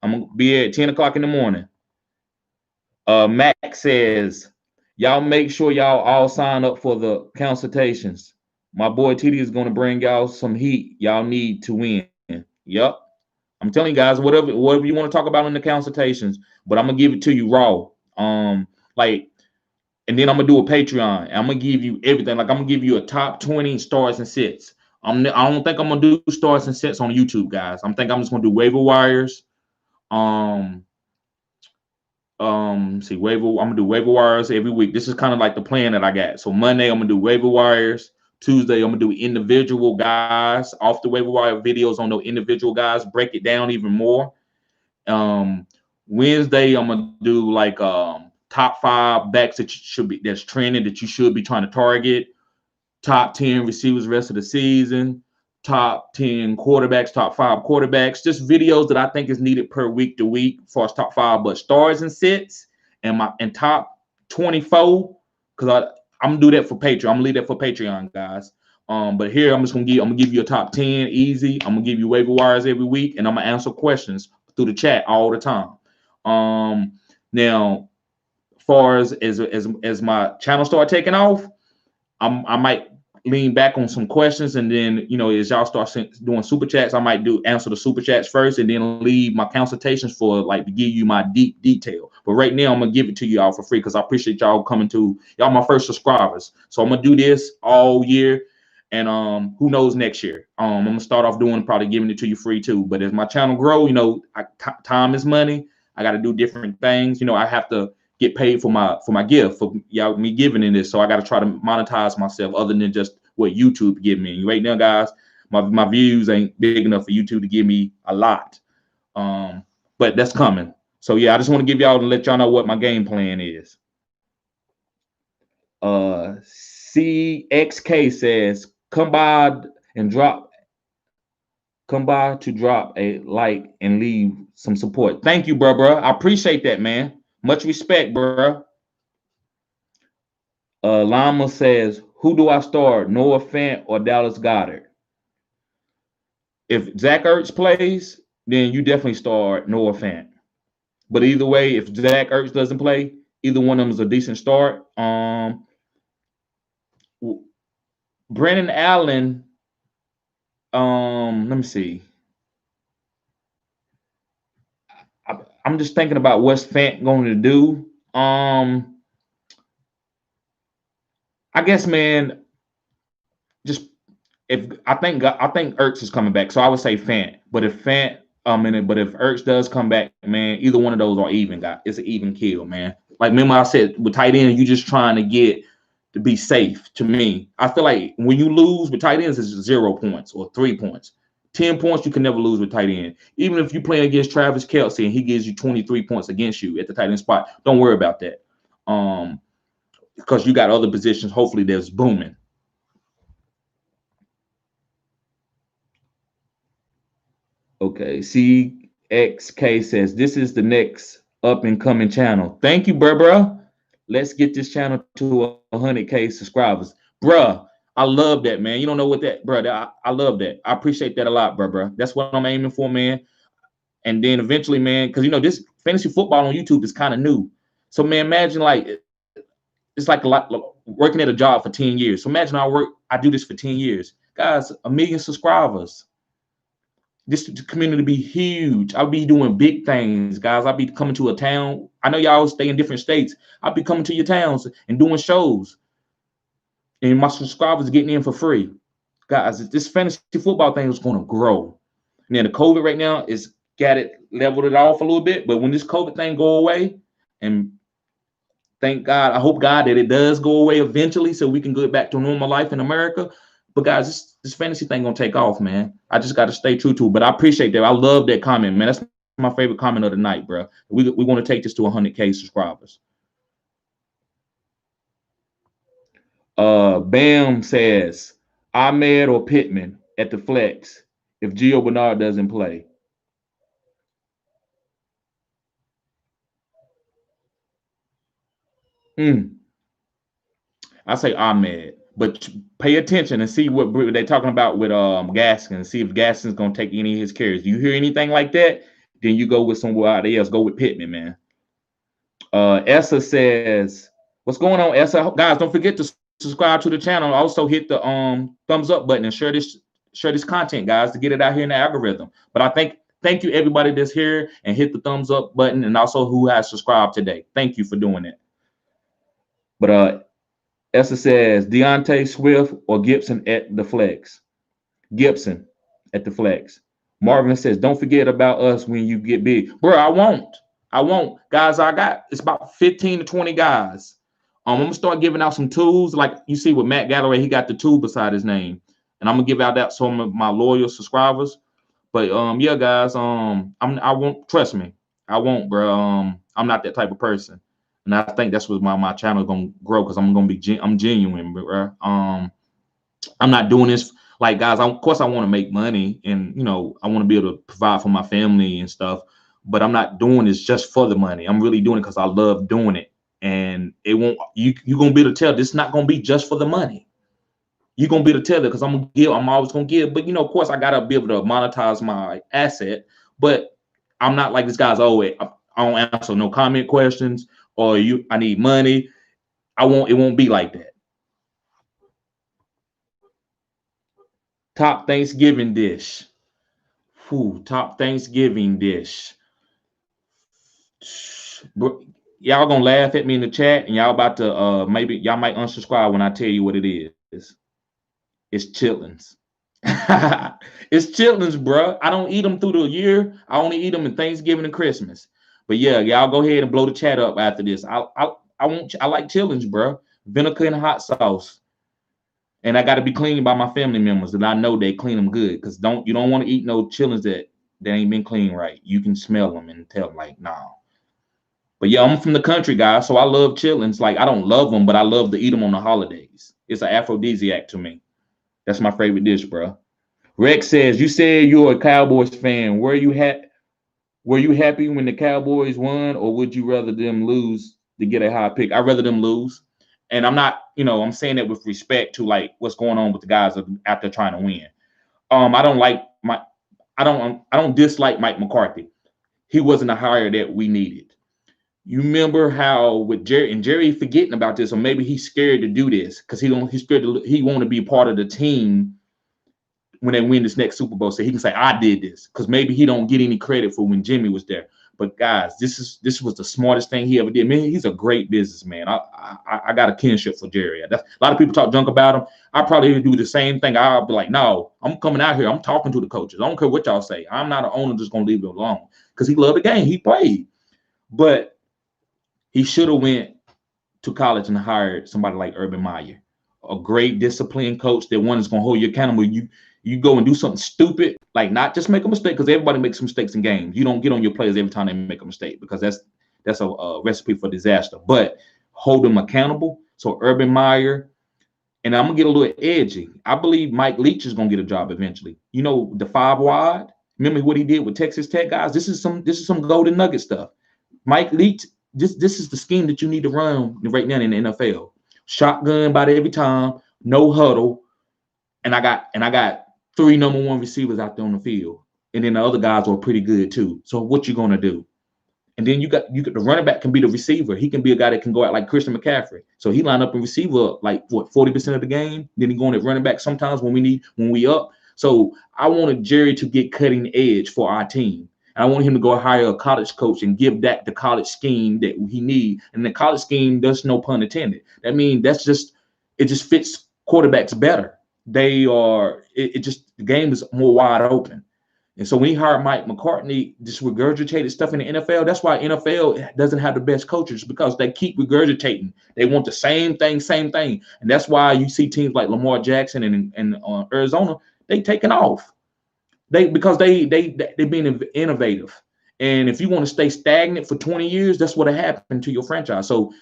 I'm gonna be at 10 o'clock in the morning. Max says, y'all make sure y'all all sign up for the consultations. My boy TD is going to bring y'all some heat y'all need to win. Yep. I'm telling you guys, whatever you want to talk about in the consultations, but I'm gonna give it to you raw. And then I'm gonna do a Patreon. I'm gonna give you everything. Like I'm gonna give you a top 20 starts and sits. I don't think I'm gonna do starts and sits on YouTube, guys. I'm just gonna do waiver wires. I'm gonna do waiver wires every week. This is kind of like the plan that I got. So Monday I'm gonna do waiver wires. Tuesday I'm gonna do individual guys off the waiver wire videos on those individual guys, break it down even more. Wednesday I'm gonna do like top 5 backs that's trending that you should be trying to target, top 10 receivers rest of the season, top 10 quarterbacks, top 5 quarterbacks, just videos that I think is needed per week to week for us top 5, but stars and sits and top 24, because I'm gonna do that for Patreon. I'm gonna leave that for Patreon, guys. But here I'm gonna give you a top 10 easy. I'm gonna give you waiver wires every week, and I'm gonna answer questions through the chat all the time. Now, as far as my channel start taking off, I might lean back on some questions, and then as y'all start doing super chats, I might answer the super chats first, and then leave my consultations for to give you my deep detail. But right now, I'm gonna give it to y'all for free because I appreciate y'all coming to y'all my first subscribers. So I'm gonna do this all year, and who knows next year. I'm gonna start off probably giving it to you free too. But as my channel grow, time is money. I got to do different things. I have to get paid for my gift, for y'all me giving in this. So I got to try to monetize myself other than just what YouTube give me. Right now, guys, my views ain't big enough for YouTube to give me a lot. But that's coming. So yeah, I just want to give y'all and let y'all know what my game plan is. CXK says, come by and drop Come by to drop a like and leave some support. Thank you, bro. I appreciate that, man. Much respect, bro. Lama says, who do I start, Noah Fant or Dallas Goedert? If Zach Ertz plays, then you definitely start Noah Fant. But either way, if Zach Ertz doesn't play, either one of them is a decent start. Brandon Allen, let me see. I'm just thinking about what's Fant going to do. I guess, man, just if I think Ertz is coming back, so I would say Fant. But if Ertz does come back, man, either one of those are even. It's an even kill, man. Like remember I said with tight end, you just trying to get to be safe. To me, I feel like when you lose with tight ends, it's 0 points or 3 points. 10 points you can never lose with tight end. Even if you play against Travis Kelce and he gives you 23 points against you at the tight end spot, don't worry about that. Because you got other positions, hopefully that's booming. Okay, CXK says this is the next up and coming channel. Thank you, bro. Let's get this channel to 100K subscribers, bruh. I love that, man. You don't know what that, bro. I love that. I appreciate that a lot, bro. That's what I'm aiming for, man. And then eventually, man, because this fantasy football on YouTube is kind of new. So, man, imagine like it's like a lot working at a job for 10 years. So imagine I do this for 10 years, guys. 1 million subscribers. This community be huge. I'll be doing big things, guys. I'll be coming to a town. I know y'all stay in different states. I'll be coming to your towns and doing shows. And my subscribers getting in for free. Guys, this fantasy football thing is going to grow. And then the COVID right now is leveled it off a little bit. But when this COVID thing go away, and thank God, I hope God that it does go away eventually so we can get back to normal life in America. But guys, this fantasy thing gonna take off, man. I just got to stay true to it. But I appreciate that. I love that comment, man. That's my favorite comment of the night, bro. We want to take this to 100K subscribers. Bam says Ahmed or Pittman at the flex if Gio Bernard doesn't play. I say Ahmed. But pay attention and see what they're talking about with Gaskin. See if Gaskin's gonna take any of his carries. Do you hear anything like that? Then you go with somebody else. Go with Pittman, man. Essa says, "What's going on, Essa? Guys, don't forget to subscribe to the channel. Also hit the thumbs up button and share this content, guys, to get it out here in the algorithm." But thank you everybody that's here and hit the thumbs up button and also who has subscribed today. Thank you for doing it. But Esther says Deontay Swift or Gibson at the flex. Gibson at the flex. Marvin says, don't forget about us when you get big. Bro, I won't. Guys, it's about 15 to 20 guys. I'm going to start giving out some tools. Like you see with Matt Galloway, he got the tool beside his name. And I'm going to give out that some of my loyal subscribers. But yeah, guys, I won't, trust me. I won't, bro. I'm not that type of person. And I think that's what my channel is gonna grow because I'm genuine, bro. I'm not doing this like guys. Of course, I want to make money, and I want to be able to provide for my family and stuff. But I'm not doing this just for the money. I'm really doing it because I love doing it, and it won't. You're gonna be able to tell this is not gonna be just for the money. You're gonna be able to tell it because I'm gonna give. I'm always gonna give. But of course, I gotta be able to monetize my asset. But I'm not like this guy's. Oh, I don't answer no comment questions. Or I need money. It won't be like that. Top Thanksgiving dish. Top Thanksgiving dish. Y'all gonna laugh at me in the chat, and y'all about to maybe y'all might unsubscribe when I tell you what it is. It's chitlins. It's chitlins, bro. I don't eat them through the year. I only eat them in Thanksgiving and Christmas. But yeah, y'all go ahead and blow the chat up after this. I like chitlins, bro. Vinegar and hot sauce. And I got to be cleaned by my family members that I know they clean them good. Because you don't want to eat no chitlins that ain't been cleaned right. You can smell them and tell them like, nah. But yeah, I'm from the country, guys, so I love chitlins. Like I don't love them, but I love to eat them on the holidays. It's an aphrodisiac to me. That's my favorite dish, bro. Rex says, you said you're a Cowboys fan. Were you happy when the Cowboys won, or would you rather them lose to get a high pick? I'd rather them lose. And I'm not, I'm saying that with respect to like what's going on with the guys after trying to win. I don't like I don't dislike Mike McCarthy. He wasn't a hire that we needed. You remember how with Jerry, and Jerry forgetting about this, or maybe he's scared to do this because he's scared he want to be part of the team when they win this next Super Bowl, so he can say I did this, because maybe he don't get any credit for when Jimmy was there. But guys, this was the smartest thing he ever did. Man, he's a great businessman. I got a kinship for Jerry. A lot of people talk junk about him. I probably do the same thing. I'll be like, no, I'm coming out here. I'm talking to the coaches. I don't care what y'all say. I'm not an owner just gonna leave it alone, because he loved the game. He played, but he should have went to college and hired somebody like Urban Meyer, a great disciplined coach that one is gonna hold you accountable. You go and do something stupid, like not just make a mistake, because everybody makes mistakes in games. You don't get on your players every time they make a mistake, because that's a recipe for disaster. But hold them accountable. So Urban Meyer, and I'm gonna get a little edgy. I believe Mike Leach is gonna get a job eventually. The 5 wide. Remember what he did with Texas Tech, guys? This is some golden nugget stuff. Mike Leach, this is the scheme that you need to run right now in the NFL. Shotgun about every time, no huddle, and I got 3 number 1 receivers out there on the field, and then the other guys are pretty good too. So what you gonna do? And then you got the running back can be the receiver. He can be a guy that can go out like Christian McCaffrey. So he line up and receiver like 40% of the game. Then he going at running back sometimes when we up. So I wanted Jerry to get cutting edge for our team. And I want him to go hire a college coach and give that the college scheme that he need. And the college scheme, there's no pun intended. That means it just fits quarterbacks better. The game is more wide open. And so when he hired Mike McCarthy, just regurgitated stuff in the NFL. That's why NFL doesn't have the best coaches, because they keep regurgitating. They want the same thing. And that's why you see teams like Lamar Jackson and Arizona, they taking off. Because they being innovative. And if you want to stay stagnant for 20 years, that's what happened to your franchise. So,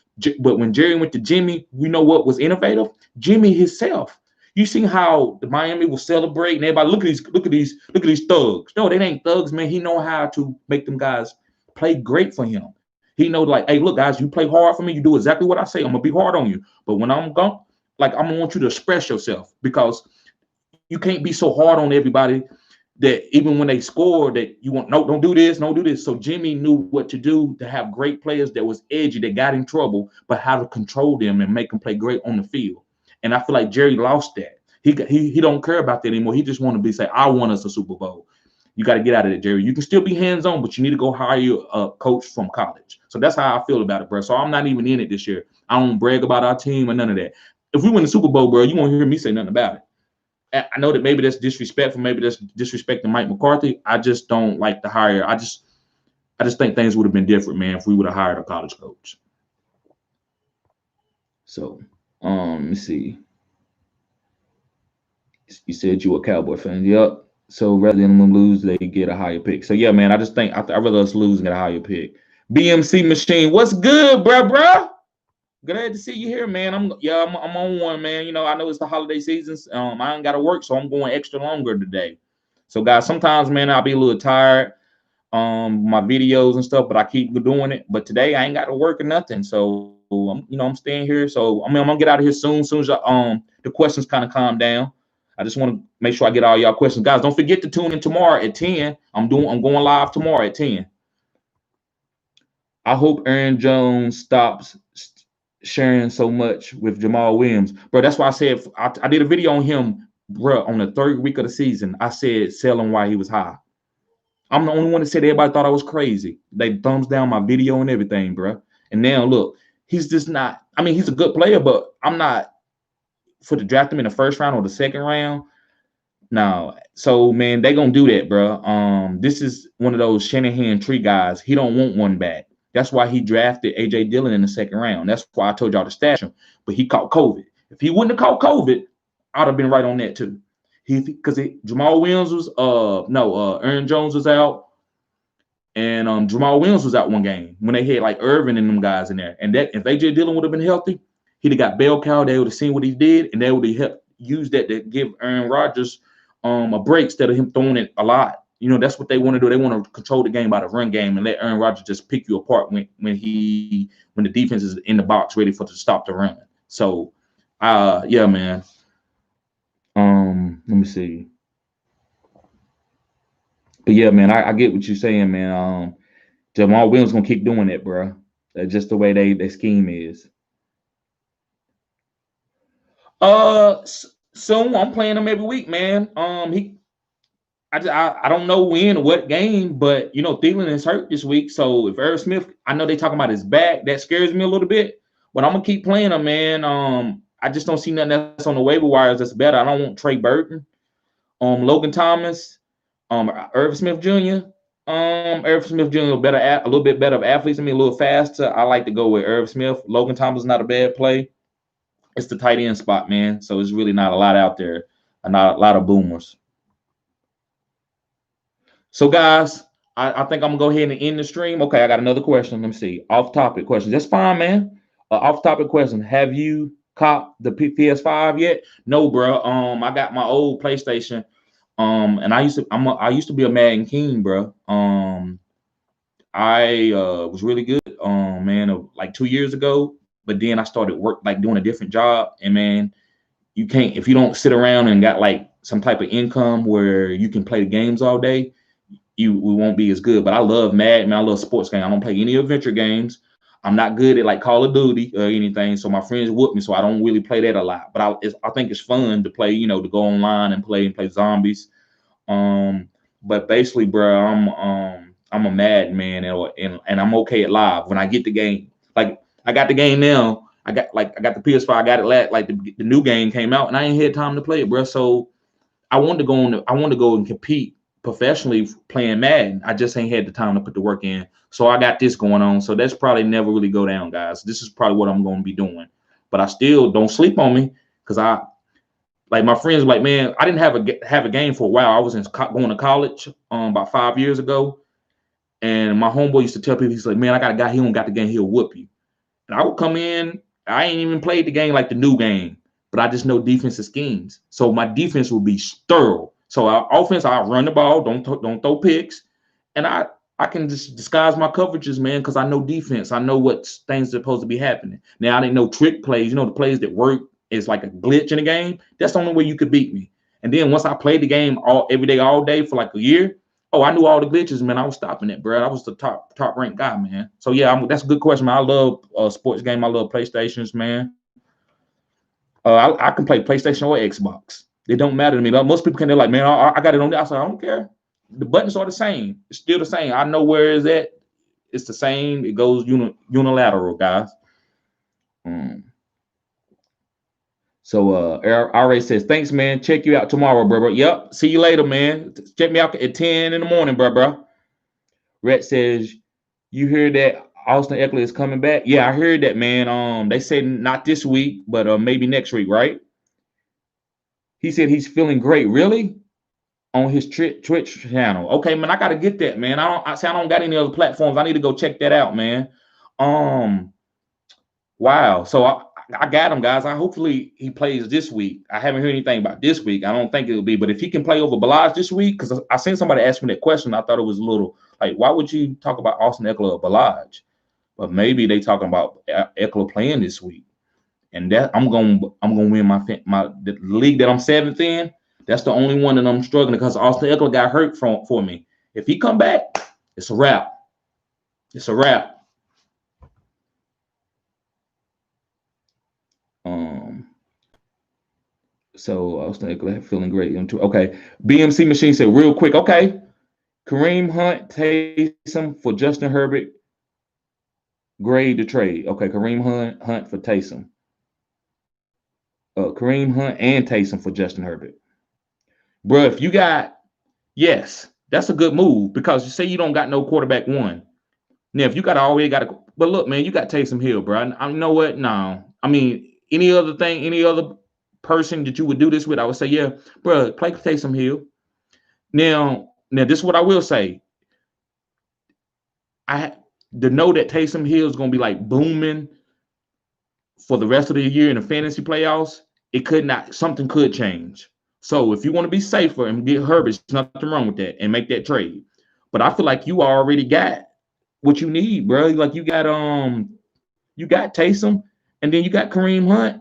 but when Jerry went to Jimmy, we know what was innovative? Jimmy himself. You see how the Miami will celebrate, and everybody look at these thugs. No, they ain't thugs, man. He know how to make them guys play great for him. He know, like, hey, look, guys, you play hard for me. You do exactly what I say. I'm gonna be hard on you. But when I'm gone, like, I'm gonna want you to express yourself, because you can't be so hard on everybody that even when they score, that you want, no, don't do this, don't do this. So Jimmy knew what to do to have great players that was edgy, that got in trouble, but how to control them and make them play great on the field. And I feel like Jerry lost that. He don't care about that anymore. He just want to say, I want us a Super Bowl. You got to get out of it, Jerry. You can still be hands-on, but you need to go hire a coach from college. So that's how I feel about it, bro. So I'm not even in it this year. I don't brag about our team or none of that. If we win the Super Bowl, bro, you won't hear me say nothing about it. I know that maybe that's disrespectful. Maybe that's disrespecting Mike McCarthy. I just don't like the hire. I just think things would have been different, man, if we would have hired a college coach. So, let me see. You said you were a Cowboy fan. Yep. So rather than them lose, they get a higher pick. So yeah, man, I just think I'd rather us lose and get a higher pick. BMC Machine, what's good, bro? Glad to see you here, man. I'm on one, man. I know it's the holiday seasons. I ain't got to work, so I'm going extra longer today. So guys, sometimes, man, I'll be a little tired. My videos and stuff, but I keep doing it. But today I ain't got to work or nothing, so I'm staying here. So I'm gonna get out of here soon as the questions kind of calm down. I just want to make sure I get all y'all questions, guys. Don't forget to tune in tomorrow at 10. I'm going live tomorrow at 10. I hope Aaron Jones stops sharing so much with Jamal Williams, bro. That's why I said I did a video on him, bro, on the 3rd week of the season. I said sell him while he was high. I'm the only one that said everybody thought I was crazy. They thumbs down my video and everything, bro. And now look, he's just not. I mean, he's a good player, but I'm not for to draft him in the 1st round or the 2nd round. No. So man, they gonna do that, bro. This is one of those Shanahan tree guys. He don't want one back. That's why he drafted A.J. Dillon in the 2nd round. That's why I told y'all to stash him. But he caught COVID. If he wouldn't have caught COVID, I'd have been right on that too. Because Jamal Williams was Aaron Jones was out, and Jamal Williams was out one game when they had like Irvin and them guys in there. And that if A.J. Dillon would have been healthy, he'd have got bell cow. They would have seen what he did, and they would have helped use that to give Aaron Rodgers a break instead of him throwing it a lot. You know, that's what they want to do. They want to control the game by the run game and let Aaron Rodgers just pick you apart when the defense is in the box ready to stop the run. So, yeah, man. Let me see. But yeah, man, I get what you're saying, man. Jamal Williams gonna keep doing that, bro. That's just the way their scheme is. Soon I'm playing him every week, man. I don't know when or what game, but you know Thielen is hurt this week. So if Irv Smith, I know they talking about his back, that scares me a little bit. But I'm gonna keep playing him, man. I just don't see nothing else on the waiver wires that's better. I don't want Trey Burton, Logan Thomas, Irv Smith Jr. Irv Smith Jr. A little bit better of athletes. I mean, a little faster. I like to go with Irv Smith. Logan Thomas is not a bad play. It's the tight end spot, man. So it's really not a lot out there. Not a lot of boomers. So, guys, I think I'm gonna go ahead and end the stream. Okay, I got another question. Let me see. Off-topic question. That's fine, man. Off-topic question. Have you copped the PS5 yet? No, bro. I got my old PlayStation. And I used to be a Madden king, bro. I was really good, man, like 2 years ago. But then I started doing a different job, and man, you can't if you don't sit around and got like some type of income where you can play the games all day. We won't be as good. But I love Madden. I love sports games. I don't play any adventure games. I'm not good at like Call of Duty or anything. So my friends whoop me, so I don't really play that a lot. But I think it's fun to play. You know, to go online and play zombies. But basically, bro, I'm a Madden man, and I'm okay at live when I get the game. Like I got the game now. I got the PS5. I got it like the new game came out, and I ain't had time to play it, bro. So I wanted to go and compete professionally playing Madden. I just ain't had the time to put the work in. So I got this going on. So that's probably never really go down, guys. This is probably what I'm going to be doing. But I still don't sleep on me because like my friends were like, man, I didn't have a game for a while. I was going to college about 5 years ago, and my homeboy used to tell people, he's like, man, I got a guy, he don't got the game, he'll whoop you. And I would come in, I ain't even played the game like the new game, but I just know defensive schemes. So my defense will be thorough. So our offense, I run the ball, don't throw picks, and I can just disguise my coverages, man, because I know defense. I know what things are supposed to be happening. Now I didn't know trick plays. You know the plays that work is like a glitch in the game. That's the only way you could beat me. And then once I played the game every day, all day for like a year, I knew all the glitches, man. I was stopping it, bro. I was the top ranked guy, man. So yeah, that's a good question, man. I love sports game. I love PlayStations, man. I can play PlayStation or Xbox. It don't matter to me. Most people they're like, man, I got it on there. I said, I don't care. The buttons are the same. It's still the same. I know where it's at. It's the same. It goes unilateral, guys. So RA says, thanks, man. Check you out tomorrow, bro. Yep. See you later, man. Check me out at 10 in the morning, bro. Rhett says, you hear that Austin Ekeler is coming back? Yeah, I heard that, man. They said not this week, but maybe next week, right? He said he's feeling great. Really? On his Twitch channel. Okay, man, I gotta get that, man. I don't got any other platforms. I need to go check that out, man. Wow. So I got him, guys. Hopefully he plays this week. I haven't heard anything about this week. I don't think it'll be, but if he can play over Balaj this week, because I seen somebody ask me that question. I thought it was a little like, why would you talk about Austin Ekeler or Balaj? But maybe they talking about Ekeler playing this week, and that I'm gonna win the league that I'm 7th in. That's the only one that I'm struggling because Austin Ekeler got hurt for me. If he come back, it's a wrap. It's a wrap. So Austin Ekeler feeling great. Okay. BMC Machine said real quick. Okay. Kareem Hunt, Taysom for Justin Herbert. Grade to trade. Okay. Kareem Hunt for Taysom. Kareem Hunt and Taysom for Justin Herbert. Bro, if you got, yes, that's a good move because you say you don't got no quarterback one. Now, if you already got but look, man, you got Taysom Hill, bro. I know what? No. I mean, any other person that you would do this with, I would say, yeah, bro, play Taysom Hill. Now, this is what I will say. To know that Taysom Hill is going to be like booming for the rest of the year in the fantasy playoffs, something could change. So if you want to be safer and get Herbert, there's nothing wrong with that, and make that trade. But I feel like you already got what you need, bro. Like you got Taysom, and then you got Kareem Hunt.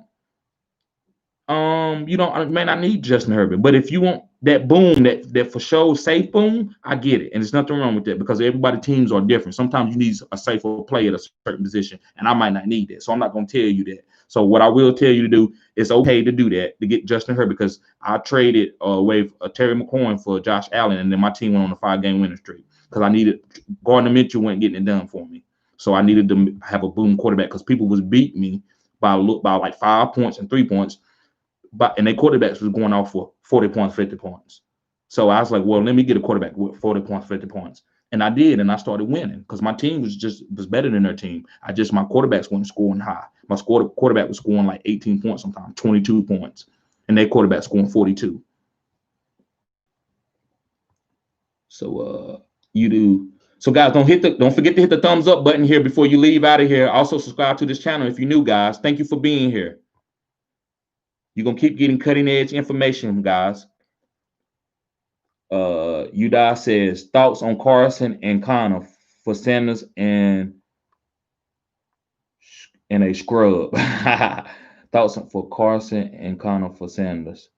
You don't may not need Justin Herbert, but if you want that boom, that for sure safe boom, I get it, and there's nothing wrong with that because everybody teams are different. Sometimes you need a safer play at a certain position, and I might not need that, so I'm not going to tell you that. So what I will tell you to do, it's okay to do that to get Justin Herbert because I traded away Terry McLaurin for Josh Allen, and then my team went on a 5-game winning streak because I needed Gardner Minshew wasn't getting it done for me, so I needed to have a boom quarterback because people was beating me by like 5 points and 3 points. And their quarterbacks was going off for 40 points, 50 points. So I was like, well, let me get a quarterback with 40 points, 50 points. And I did, and I started winning because my team was better than their team. My quarterbacks weren't scoring high. My quarterback was scoring like 18 points sometimes, 22 points, and their quarterback scoring 42. So you do. So guys, don't forget to hit the thumbs up button here before you leave out of here. Also subscribe to this channel if you're new, guys. Thank you for being here. You're going to keep getting cutting edge information, guys. Udai says, thoughts on Carson and Connor for Sanders and a scrub. Thoughts for Carson and Connor for Sanders.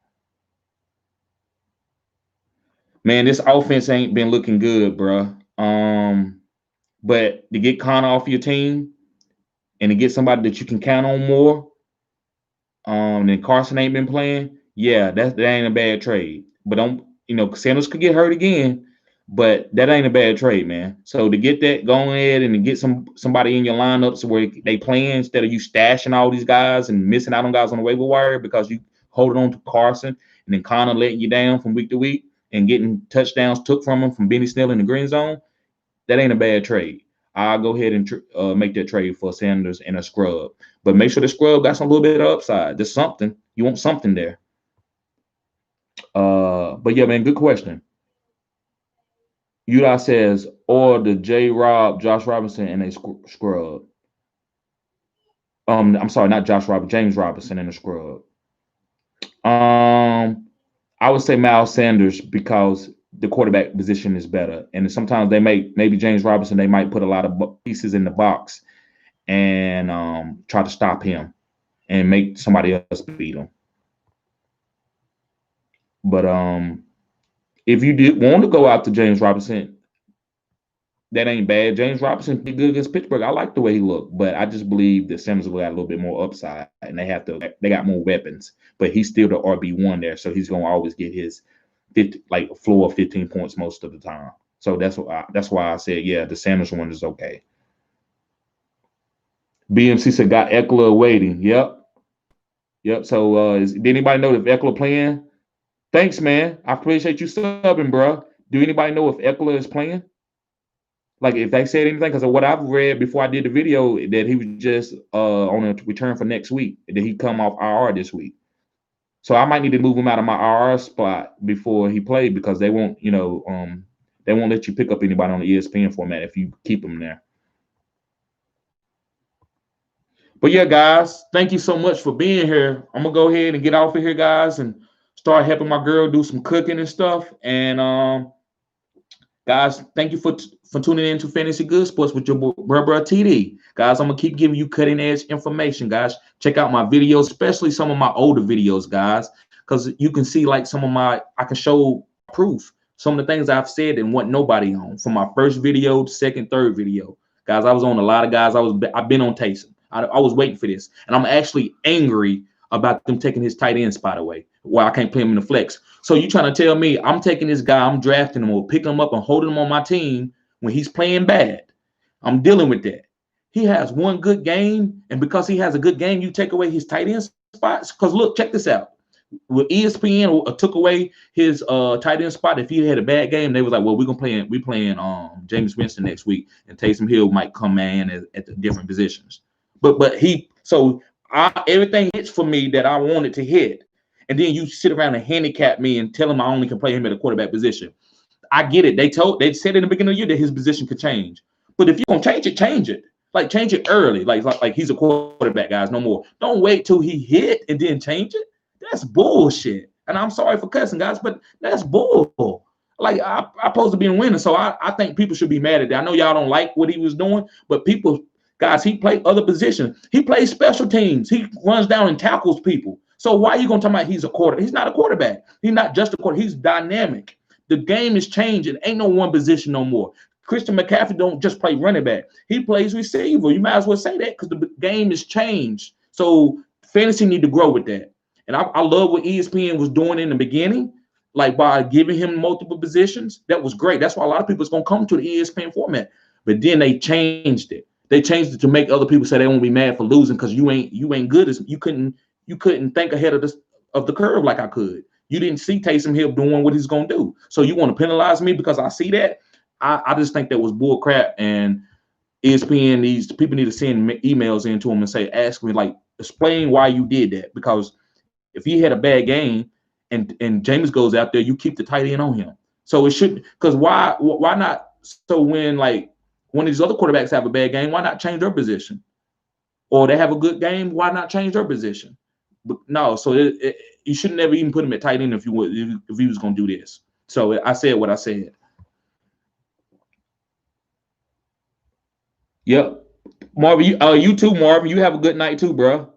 Man, this offense ain't been looking good, bro. But to get Connor off your team and to get somebody that you can count on more, than Carson ain't been playing, yeah, that ain't a bad trade. But Sanders could get hurt again, but that ain't a bad trade, man. So to get that going ahead and to get somebody in your lineups where they playing instead of you stashing all these guys and missing out on guys on the waiver wire because you holding on to Carson and then Connor letting you down from week to week and getting touchdowns took from him from Benny Snell in the green zone, that ain't a bad trade. I'll go ahead and make that trade for Sanders and a scrub. But make sure the scrub got some little bit of upside. There's something. You want something there. But yeah, man, good question. Udai says, or the J-Rob, Josh Robinson, and a scrub. I'm sorry, not Josh Robinson, James Robinson and a scrub. I would say Miles Sanders because the quarterback position is better. And sometimes maybe James Robinson, they might put a lot of pieces in the box and try to stop him and make somebody else beat him. But if you did want to go out to James Robinson, that ain't bad. James Robinson did good against Pittsburgh. I like the way he looked, but I just believe that Sanders will have a little bit more upside, and they got more weapons. But he's still the RB1 there, so he's gonna always get his floor of 15 points most of the time. So that's why I said, yeah, the Sanders one is okay. BMC said got Eckler waiting. Yep. So did anybody know if Eckler playing? Thanks, man. I appreciate you subbing, bro. Do anybody know if Eckler is playing? Like if they said anything, because of what I've read before I did the video, that he was just on a return for next week, that he come off IR this week. So I might need to move him out of my IR spot before he played because they won't let you pick up anybody on the ESPN format if you keep him there. But yeah, guys, thank you so much for being here. I'm gonna go ahead and get off of here, guys, and start helping my girl do some cooking and stuff. And guys, thank you for tuning in to Fantasy Good Sports with your brother TD. Guys, I'm going to keep giving you cutting edge information, guys. Check out my videos, especially some of my older videos, guys, because you can see like I can show proof. Some of the things I've said and what nobody on from my first video, second, third video. Guys, I was on a lot of guys. I've been on Taysom. I was waiting for this, and I'm actually angry about them taking his tight end spot away. Why I can't play him in the flex. So you trying to tell me I'm taking this guy, I'm drafting him or picking him up and holding him on my team when he's playing bad? I'm dealing with that. He has one good game, and because he has a good game, you take away his tight end spots? Because look, check this out. With ESPN took away his tight end spot, if he had a bad game, they was like, well, we're playing James Winston next week, and Taysom Hill might come in at the different positions. But everything hits for me that I wanted to hit. And then you sit around and handicap me and tell him I only can play him at a quarterback position. I get it. They said in the beginning of the year that his position could change. But if you're gonna change it, change it. Like change it early. Like he's a quarterback, guys. No more. Don't wait till he hit and then change it. That's bullshit. And I'm sorry for cussing, guys, but that's bull. Like I'm supposed to be a winner, so I think people should be mad at that. I know y'all don't like what he was doing, but people, guys, he played other positions. He plays special teams. He runs down and tackles people. So why are you gonna talk about he's a quarterback? He's not a quarterback. He's not just a quarterback. He's dynamic. The game is changing. Ain't no one position no more. Christian McCaffrey don't just play running back. He plays receiver. You might as well say that because the game is changed. So fantasy need to grow with that. And I love what ESPN was doing in the beginning, like by giving him multiple positions. That was great. That's why a lot of people is gonna come to the ESPN format. But then they changed it. They changed it to make other people say they won't be mad for losing because you ain't good as you couldn't think ahead of the curve like I could. You didn't see Taysom Hill doing what he's gonna do. So you want to penalize me because I see that? I just think that was bull crap. And ESPN, these people need to send emails into him and say, ask me, like, explain why you did that. Because if he had a bad game and James goes out there, you keep the tight end on him. So it should, because why not? So when like one of these other quarterbacks have a bad game, why not change their position? Or they have a good game, why not change their position? But no, so you should never even put him at tight end if he was going to do this. So I said what I said. Yep. Marvin, you too, Marvin. You have a good night too, bro.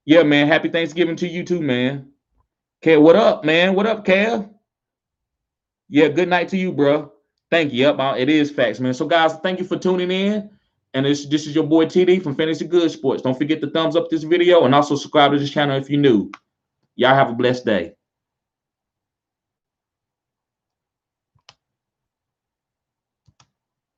Yeah, man. Happy Thanksgiving to you too, man. Kev, what up, man? What up, Kev? Yeah, good night to you, bro. Thank you. Yep, it is facts, man. So, guys, thank you for tuning in. And this is your boy TD from Fantasy Good Sports. Don't forget to thumbs up this video and also subscribe to this channel if you're new. Y'all have a blessed day.